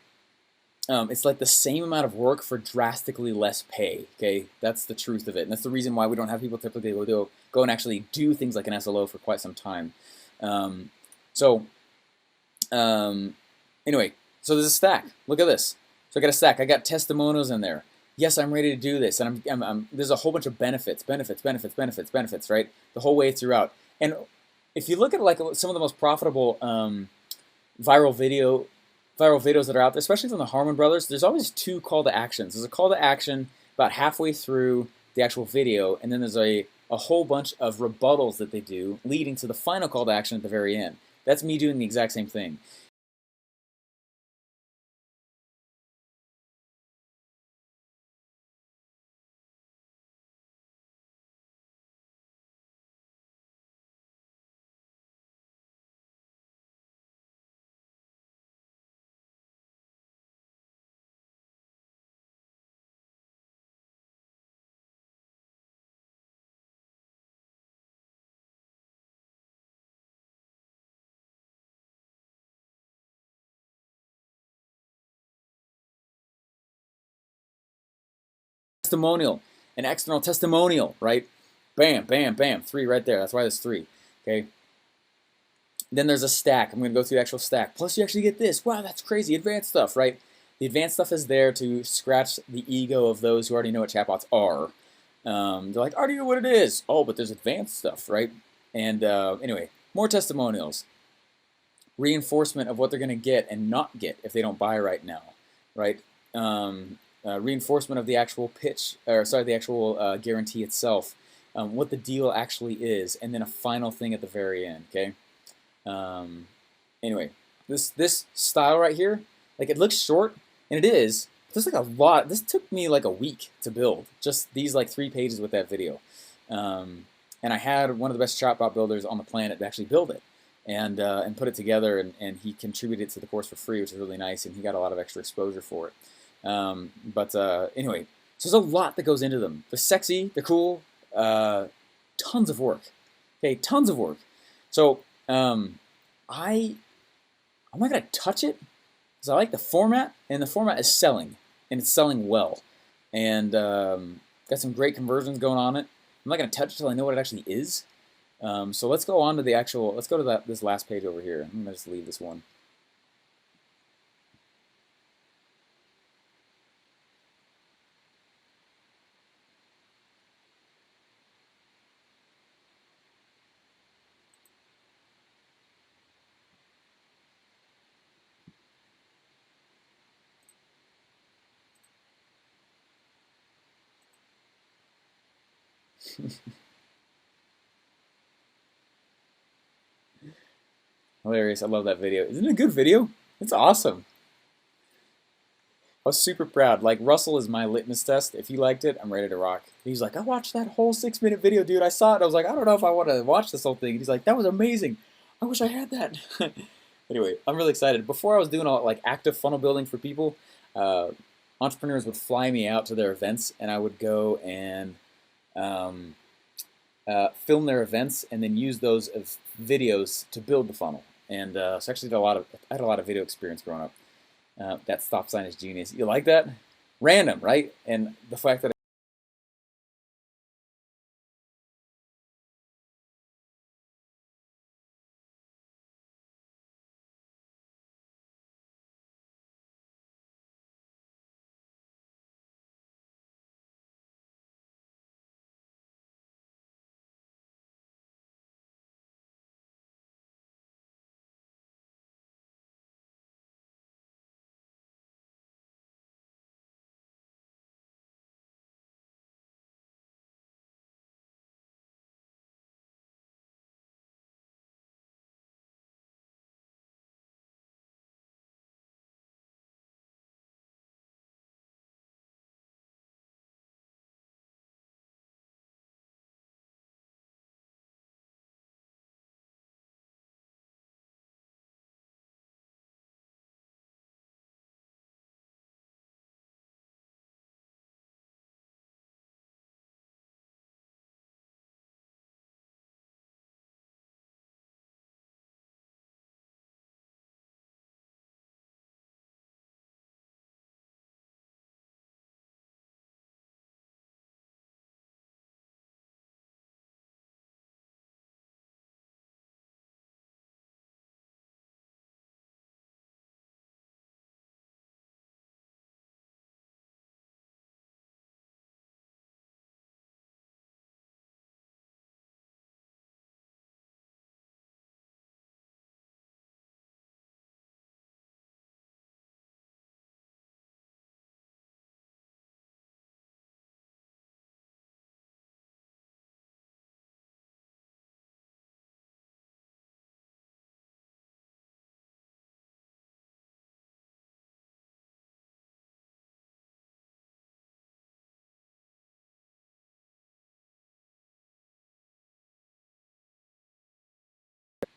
it's like the same amount of work for drastically less pay. Okay, that's the truth of it, and that's the reason why we don't have people typically go and actually do things like an SLO for quite some time. Um, so anyway, so there's a stack. Look at this. So I got a stack. I got testimonials in there. yes, I'm ready to do this, and there's a whole bunch of benefits, right? The whole way throughout. And if you look at like some of the most profitable viral video viral videos that are out there, especially from the Harmon brothers, there's always two call to actions. There's a call to action about halfway through the actual video, and then there's a whole bunch of rebuttals that they do leading to the final call to action at the very end. That's me doing the exact same thing. Testimonial, an external testimonial, right? Bam, bam, bam, 3 right there. That's why there's 3. Okay. Then there's a stack. I'm going to go through the actual stack. Plus, you actually get this. Wow, that's crazy. Advanced stuff, right? The advanced stuff is there to scratch the ego of those who already know what chatbots are. They're like, I already know what it is. Oh, but there's advanced stuff, right? And anyway, more testimonials. Reinforcement of what they're going to get and not get if they don't buy right now, right? Reinforcement of the actual pitch, or sorry, the actual guarantee itself, what the deal actually is, and then a final thing at the very end, okay? Anyway, this style right here, like it looks short, and it is. There's like a lot. This took me like a week to build. Just these like 3 pages with that video, and I had one of the best chatbot builders on the planet to actually build it, and put it together, and he contributed to the course for free, which is really nice, and he got a lot of extra exposure for it. Anyway, so there's a lot that goes into them. They're sexy. They're cool. Tons of work. Okay, tons of work. So I'm not gonna touch it because I like the format, and the format is selling, and it's selling well, and got some great conversions going on it. I'm not gonna touch it until I know what it actually is. So let's go on to the actual. Let's go to this last page over here. I'm gonna just leave this one. Hilarious. I love that video. Isn't it a good video? It's awesome. I was super proud. Like, Russell is my litmus test. If he liked it, I'm ready to rock. He's like, I watched that whole 6-minute video, dude. I saw it. I was like, I don't know if I want to watch this whole thing. And he's like, that was amazing. I wish I had that. Anyway, I'm really excited. Before I was doing all like active funnel building for people, uh, entrepreneurs would fly me out to their events, and I would go and um, film their events and then use those as videos to build the funnel. And so actually, I had a lot of video experience growing up. That stop sign is genius. You like that? Random, right? And the fact that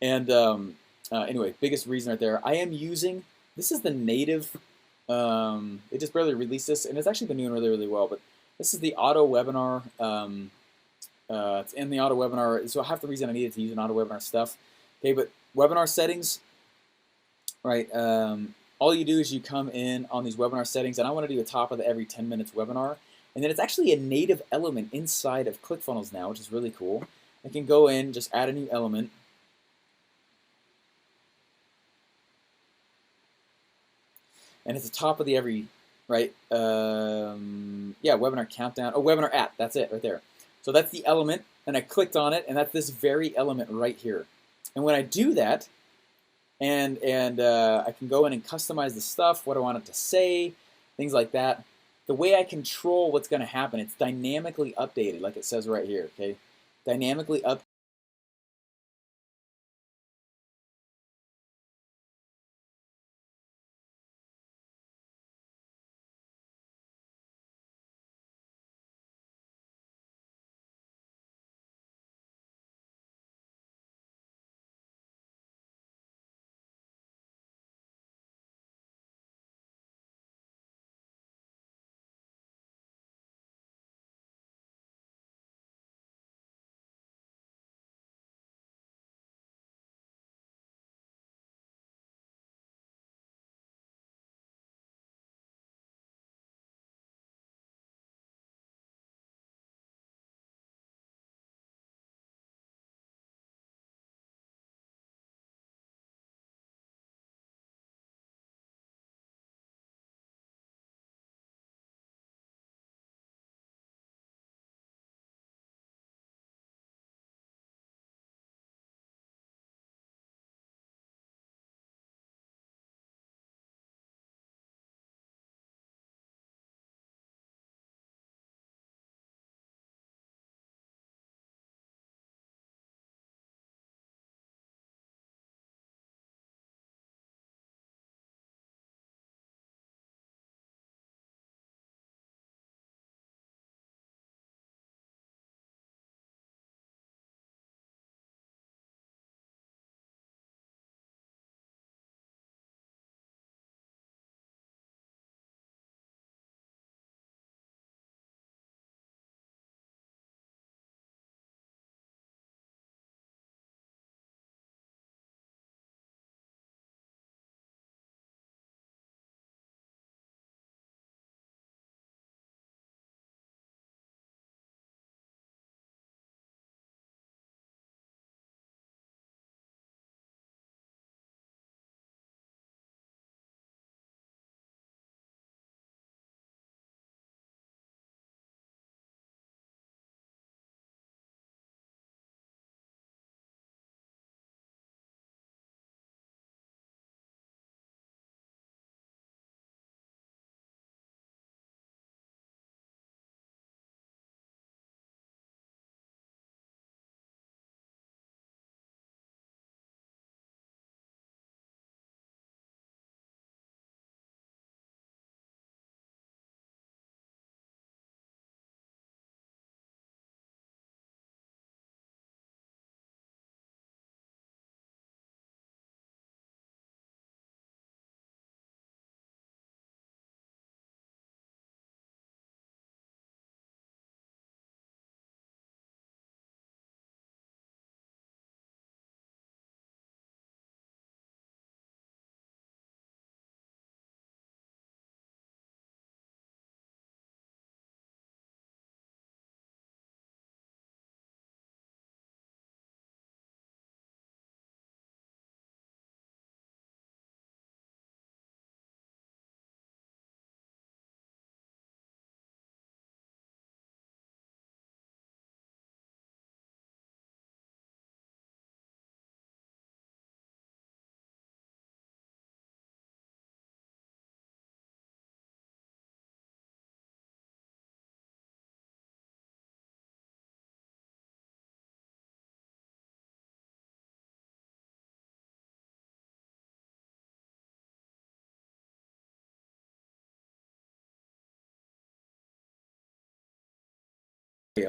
And anyway, biggest reason right there. I am using, this is the native, they just barely released this, and it's actually been doing really, really well, but this is the auto webinar. It's in the auto webinar, so half the reason I needed to use an auto webinar stuff. Okay, but webinar settings, right? All you do is you come in on these webinar settings, and I want to do the top of the every 10 minutes webinar, and then it's actually a native element inside of ClickFunnels now, which is really cool. I can go in, just add a new element. And it's the top of the every, right? Yeah, webinar countdown. Oh, webinar at, that's it right there. So that's the element, and I clicked on it, and that's this very element right here. And when I do that, and I can go in and customize the stuff, what I want it to say, things like that. The way I control what's going to happen, it's dynamically updated, like it says right here, okay? Dynamically updated.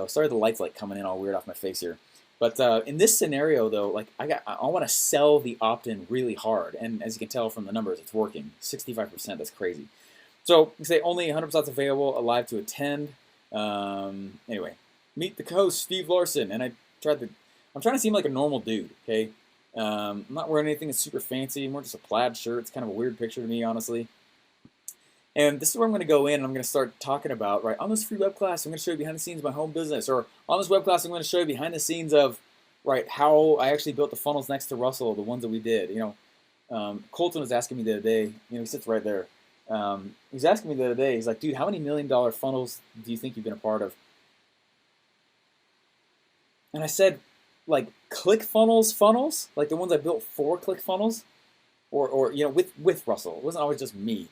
Sorry the light's like coming in all weird off my face here. But in this scenario, though, like I want to sell the opt-in really hard, and as you can tell from the numbers, it's working. 65%. That's crazy. So you say only 100 slots available, alive to attend. Anyway, meet the host, Steve Larson, and I'm trying to seem like a normal dude. Okay, I'm not wearing anything that's super fancy. More just a plaid shirt. It's kind of a weird picture to me, honestly. And this is where I'm going to go in and I'm going to start talking about, right, on this free web class, I'm going to show you behind the scenes of my home business. Or on this web class, I'm going to show you behind the scenes of, right, how I actually built the funnels next to Russell, the ones that we did. Colton was asking me the other day, he sits right there. He was asking me the other day, he's like, dude, how many $1 million funnels do you think you've been a part of? And I said, like, funnels, like the ones I built for ClickFunnels, or with Russell. It wasn't always just me.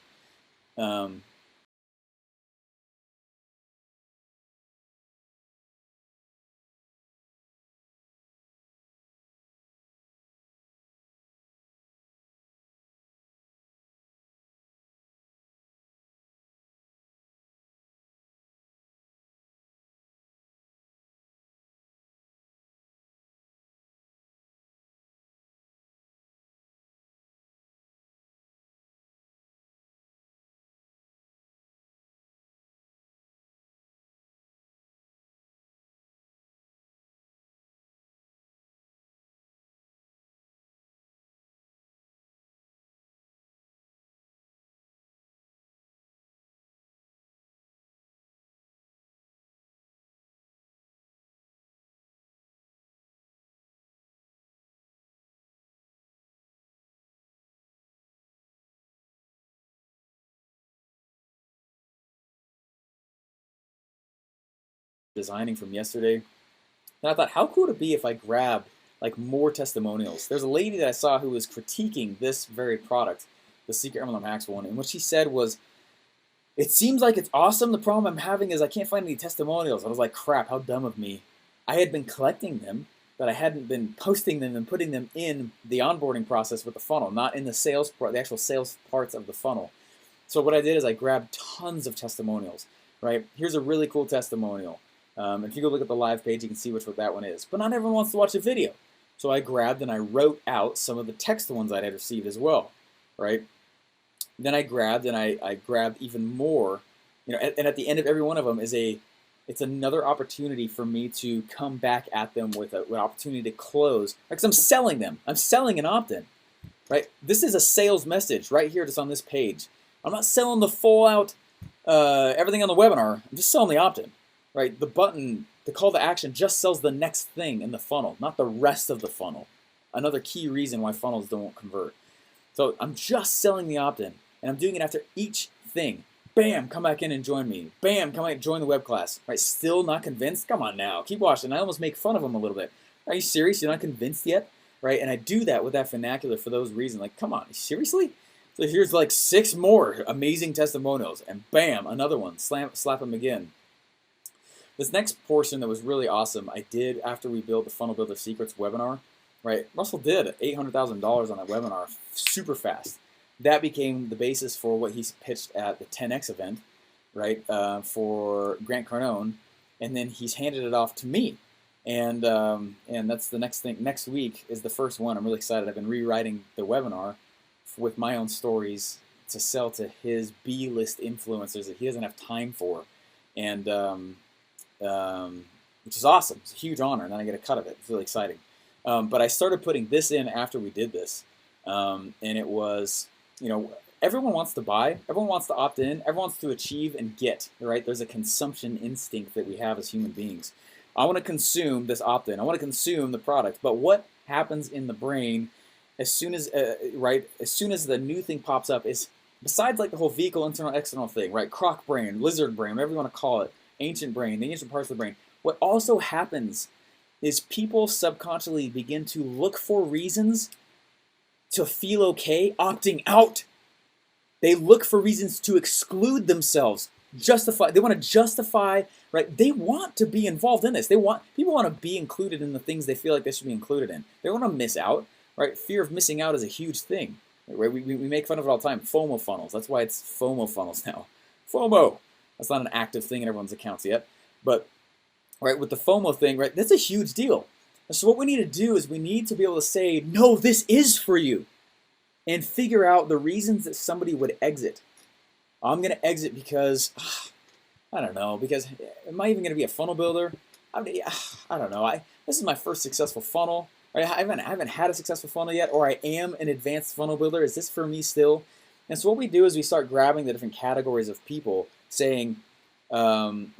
Designing from yesterday. And I thought, how cool would it be if I grabbed like more testimonials? There's a lady that I saw who was critiquing this very product, the Secret MLM Hacks one, and what she said was, it seems like it's awesome. The problem I'm having is I can't find any testimonials. I was like, crap, how dumb of me. I had been collecting them, but I hadn't been posting them and putting them in the onboarding process with the funnel, not in the sales part, the actual sales parts of the funnel. So what I did is I grabbed tons of testimonials, right? Here's a really cool testimonial. If you go look at the live page, you can see which one that one is. But not everyone wants to watch a video. So I grabbed and I wrote out some of the text ones I had received as well, right? Then I grabbed and I grabbed even more, and at the end of every one of them it's another opportunity for me to come back at them with an opportunity to close, because I'm selling them. I'm selling an opt-in, right? This is a sales message right here just on this page. I'm not selling the full out everything on the webinar. I'm just selling the opt-in. Right, the button, the call to action just sells the next thing in the funnel, not the rest of the funnel. Another key reason why funnels don't convert. So I'm just selling the opt-in, and I'm doing it after each thing. Bam, come back in and join me. Bam, come back and join the web class. Right, still not convinced? Come on now, keep watching. I almost make fun of them a little bit. Are you serious? You're not convinced yet? Right, and I do that with that vernacular for those reasons. Like, come on, seriously? So here's like 6 more amazing testimonials, and bam, another one. Slap them again. This next portion that was really awesome, I did after we built the Funnel Builder Secrets webinar, right? Russell did $800,000 on that webinar super fast. That became the basis for what he pitched at the 10X event, right, for Grant Cardone, and then he's handed it off to me. And that's the next thing. Next week is the first one. I'm really excited. I've been rewriting the webinar with my own stories to sell to his B-list influencers that he doesn't have time for. And which is awesome. It's a huge honor, and then I get a cut of it. It's really exciting. But I started putting this in after we did this, and it was, everyone wants to buy, everyone wants to opt in, everyone wants to achieve and get, right? There's a consumption instinct that we have as human beings. I want to consume this opt-in. I want to consume the product. But what happens in the brain as soon as, as soon as the new thing pops up is, besides like the whole vehicle, internal, external thing, right? Croc brain, lizard brain, whatever you want to call it, ancient brain, the ancient parts of the brain. What also happens is people subconsciously begin to look for reasons to feel okay opting out. They look for reasons to exclude themselves, justify. They want to justify, right? They want to be involved in this. People want to be included in the things they feel like they should be included in. They want to miss out, right? Fear of missing out is a huge thing, right? We make fun of it all the time. FOMO funnels. That's why it's FOMO funnels now. FOMO. That's not an active thing in everyone's accounts yet, but right with the FOMO thing, right? That's a huge deal. And so what we need to do is we need to be able to say, no, this is for you, and figure out the reasons that somebody would exit. I'm going to exit because, I don't know, because am I even going to be a funnel builder? I don't know. This is my first successful funnel. Right? I haven't had a successful funnel yet, or I am an advanced funnel builder. Is this for me still? And so what we do is we start grabbing the different categories of people, saying, like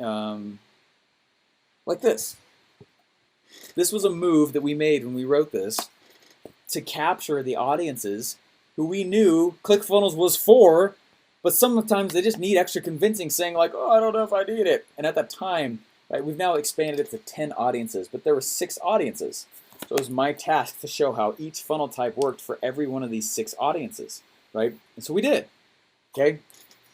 this. This was a move that we made when we wrote this to capture the audiences who we knew ClickFunnels was for, but sometimes they just need extra convincing, saying like, oh, I don't know if I need it. And at that time, right, we've now expanded it to 10 audiences, but there were 6 audiences. So it was my task to show how each funnel type worked for every one of these 6 audiences, right? And so we did, okay?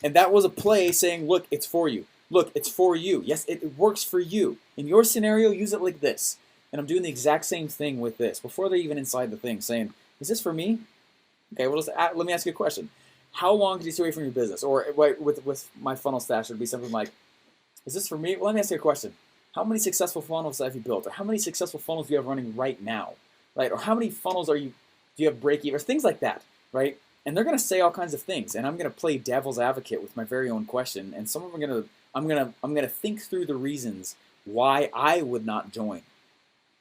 And that was a play saying, look, it's for you. Look, it's for you. Yes, it works for you. In your scenario, use it like this. And I'm doing the exact same thing with this before they're even inside the thing, saying, is this for me? Okay, well, let me ask you a question. How long did you stay away from your business? Or with my funnel stash, it would be something like, is this for me? Well, let me ask you a question. How many successful funnels have you built? Or how many successful funnels do you have running right now? Right? Or how many funnels do you have break even? Or things like that, right? And they're gonna say all kinds of things, and I'm gonna play devil's advocate with my very own question, and some of them I'm gonna think through the reasons why I would not join.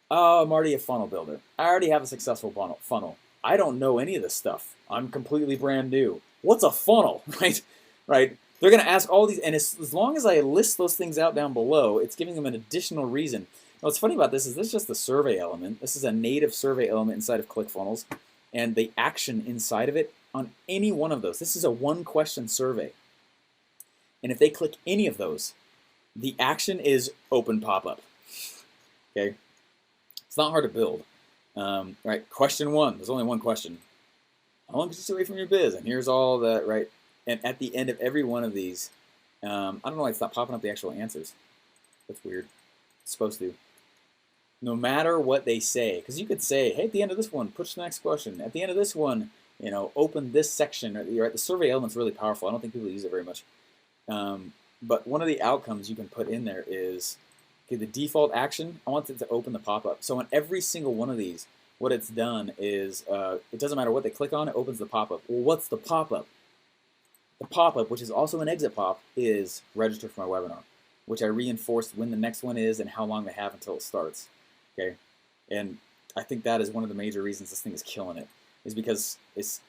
Oh, I'm already a funnel builder. I already have a successful funnel. I don't know any of this stuff. I'm completely brand new. What's a funnel, right? Right? They're going to ask all these, and as long as I list those things out down below, it's giving them an additional reason. Now, what's funny about this is just the survey element. This is a native survey element inside of ClickFunnels, and the action inside of it on any one of those. This is a one-question survey. And if they click any of those, the action is open pop-up. Okay? It's not hard to build. Right, question 1. There's only one question. How long did you stay away from your biz? And here's all that, right? And at the end of every one of these, I don't know why it's not popping up the actual answers. That's weird. It's supposed to. No matter what they say, because you could say, hey, at the end of this one, push the next question. At the end of this one, open this section. Right? The survey element's really powerful. I don't think people use it very much. But one of the outcomes you can put in there is, okay, the default action, I want it to open the pop-up. So on every single one of these, what it's done is, it doesn't matter what they click on, it opens the pop-up. Well, what's the pop-up? The pop-up, which is also an exit pop, is register for my webinar, which I reinforced when the next one is and how long they have until it starts. Okay, and I think that is one of the major reasons this thing is killing it, is because there's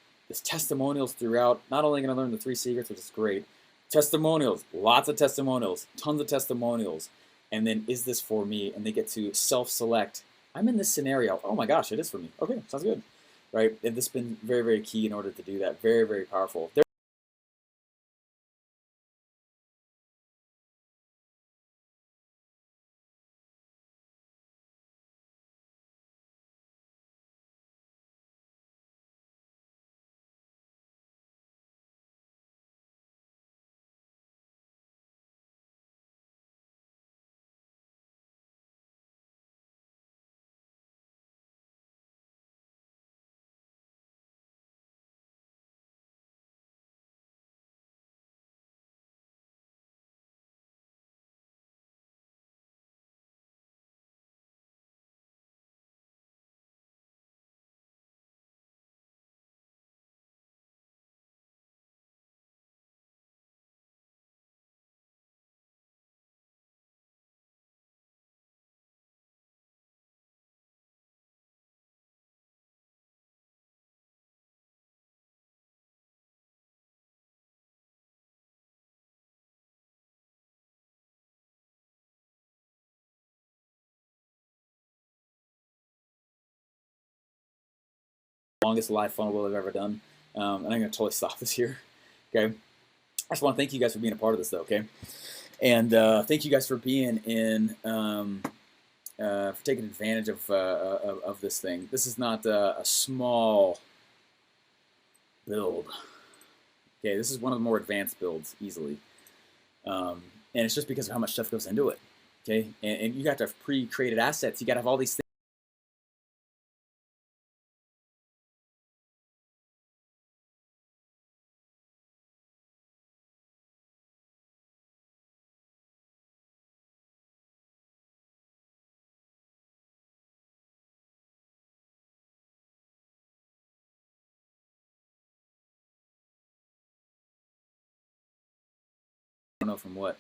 testimonials throughout. Not only going to learn the 3 secrets, which is great, testimonials, lots of testimonials, tons of testimonials, and then is this for me? And they get to self-select. I'm in this scenario. Oh my gosh, it is for me. Okay, sounds good, right? And this has been very, very key in order to do that. Very, very powerful. Longest live funnel build I've ever done. And I'm going to totally stop this here. Okay. I just want to thank you guys for being a part of this, though. Okay. And thank you guys for being in, for taking advantage of this thing. This is not a small build. Okay. This is one of the more advanced builds, easily. And it's just because of how much stuff goes into it. Okay. And you got to have pre-created assets. You got to have all these things. know from what.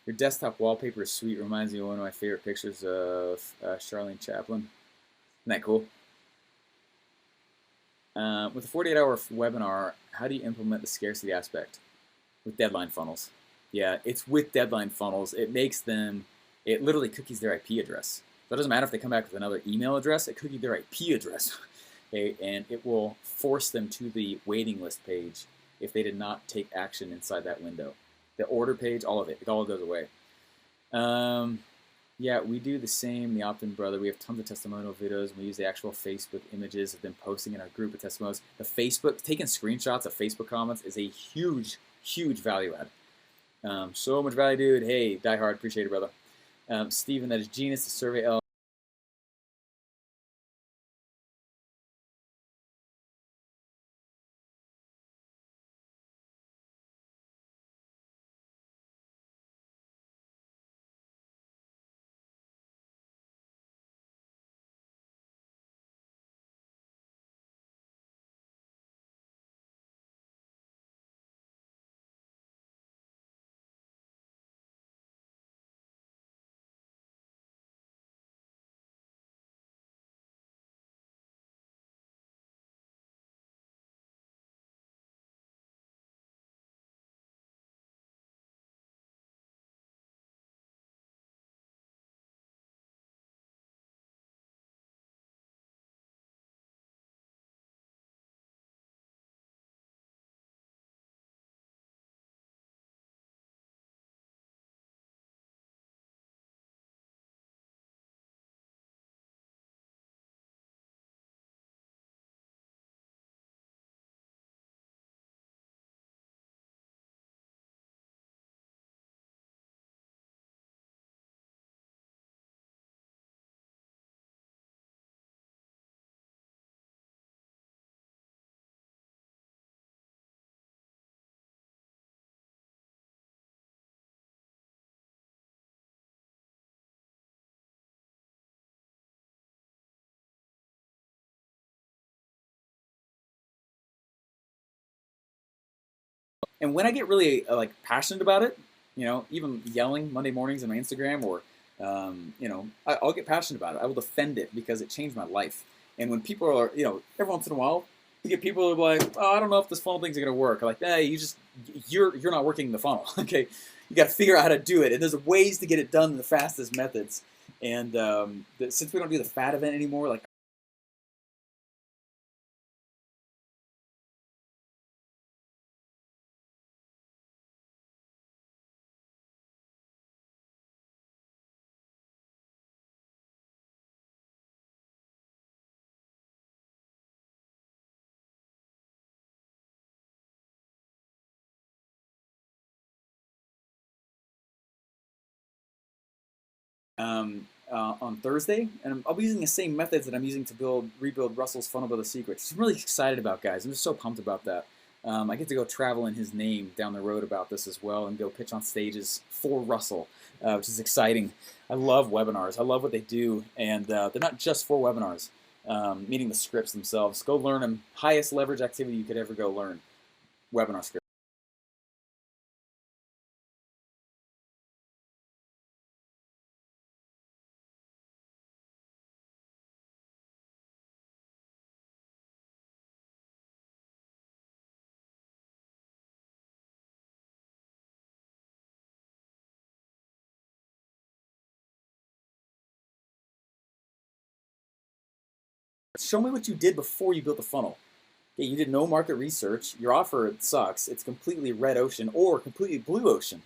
Your desktop wallpaper is sweet. Reminds me of one of my favorite pictures of Charlene Chaplin. Isn't that cool? With a 48-hour webinar, how do you implement the scarcity aspect? With deadline funnels. Yeah, it's with deadline funnels. It makes them, it literally cookies their IP address. So it doesn't matter if they come back with another email address, it cookies their IP address. Okay, and it will force them to the waiting list page if they did not take action inside that window. The order page, all of it, it all goes away. Yeah, we do the same, the Opt-in Brother. We have tons of testimonial videos. We use the actual Facebook images of them posting in our group of testimonials. The Facebook, taking screenshots of Facebook comments is a huge, huge value add. So much value, dude. Hey, Die Hard, appreciate it, brother. Steven, that is genius. The survey L. And when I get really like passionate about it, even yelling Monday mornings on my Instagram, or I'll get passionate about it. I will defend it because it changed my life. And when people are, every once in a while, you get people who are like, oh, I don't know if this funnel thing's gonna work. I'm like, hey, you're not working the funnel. Okay, you got to figure out how to do it. And there's ways to get it done in the fastest methods. And since we don't do the fat event anymore, like on Thursday, and I'll be using the same methods that I'm using to rebuild Russell's Funnel Builder Secrets. I'm really excited about, guys. I'm just so pumped about that. I get to go travel in his name down the road about this as well, and go pitch on stages for Russell, which is exciting. I love webinars. I love what they do, and they're not just for webinars. Meaning the scripts themselves. Go learn them. Highest leverage activity you could ever go learn. Webinar scripts. Show me what you did before you built the funnel. Okay, you did no market research. Your offer sucks. It's completely red ocean or completely blue ocean.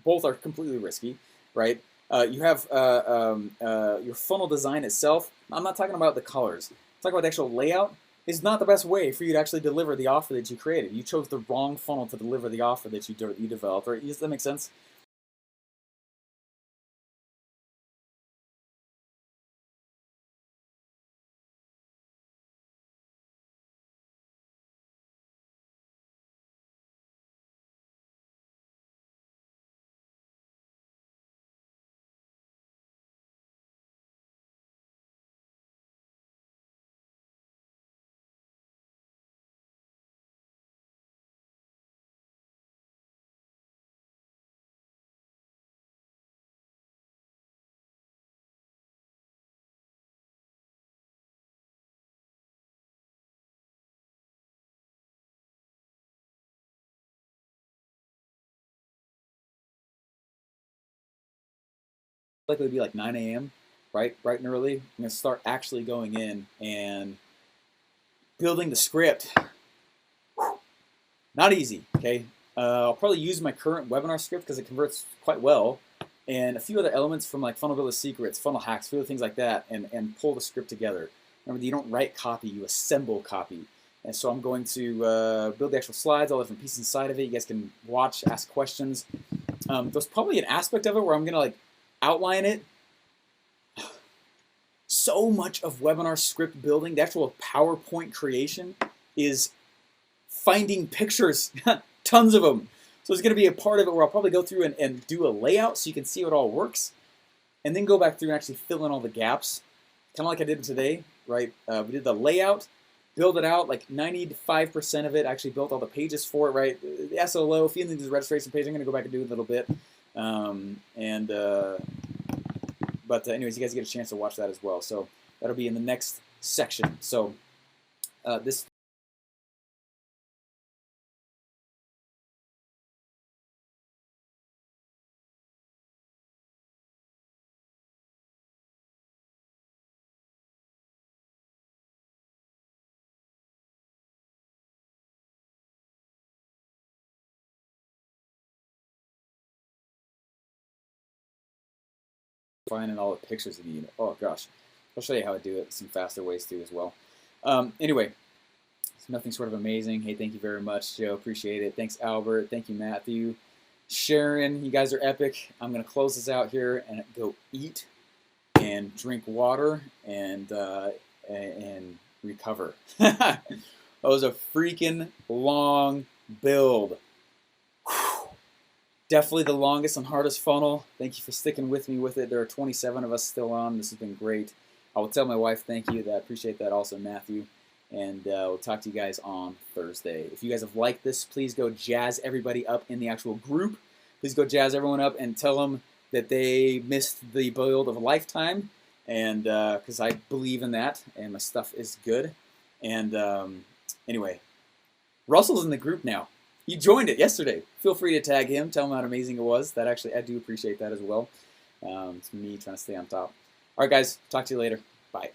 Both are completely risky, right? You have your funnel design itself. I'm not talking about the colors. I'm talking about the actual layout. Is not the best way for you to actually deliver the offer that you created. You chose the wrong funnel to deliver the offer that you developed. Right? Does that make sense? likely to be like 9 a.m. Right and early. I'm gonna start actually going in and building the script. Not easy, okay? I'll probably use my current webinar script because it converts quite well, and a few other elements from like Funnel Builder Secrets, Funnel Hacks, a few other things like that, and pull the script together. Remember, you don't write copy, you assemble copy. And so I'm going to build the actual slides, all the different pieces inside of it. You guys can watch, ask questions. There's probably an aspect of it where I'm gonna like outline it. So much of webinar script building, the actual PowerPoint creation, is finding pictures, tons of them. So there's going to be a part of it where I'll probably go through and do a layout so you can see how it all works, and then go back through and actually fill in all the gaps, kind of like I did today, right? We did the layout, build it out, like 95% of it, actually built all the pages for it, right? The SLO, if you need the registration page, I'm going to go back and do it a little bit. But anyways, you guys get a chance to watch that as well. So that'll be in the next section. So this finding all the pictures you need. Oh gosh, I'll show you how I do it. Some faster ways too as well. Anyway, it's nothing sort of amazing. Hey, thank you very much, Joe. Appreciate it. Thanks, Albert. Thank you, Matthew. Sharon, you guys are epic. I'm gonna close this out here and go eat and drink water and recover. That was a freaking long build. Definitely the longest and hardest funnel. Thank you for sticking with me with it. There are 27 of us still on. This has been great. I will tell my wife thank you. I appreciate that also, Matthew. And we'll talk to you guys on Thursday. If you guys have liked this, please go jazz everybody up in the actual group. Please go jazz everyone up and tell them that they missed the build of a lifetime. And because I believe in that, and my stuff is good. And anyway, Russell's in the group now. He joined it yesterday. Feel free to tag him. Tell him how amazing it was. That actually, I do appreciate that as well. It's me trying to stay on top. All right, guys. Talk to you later. Bye.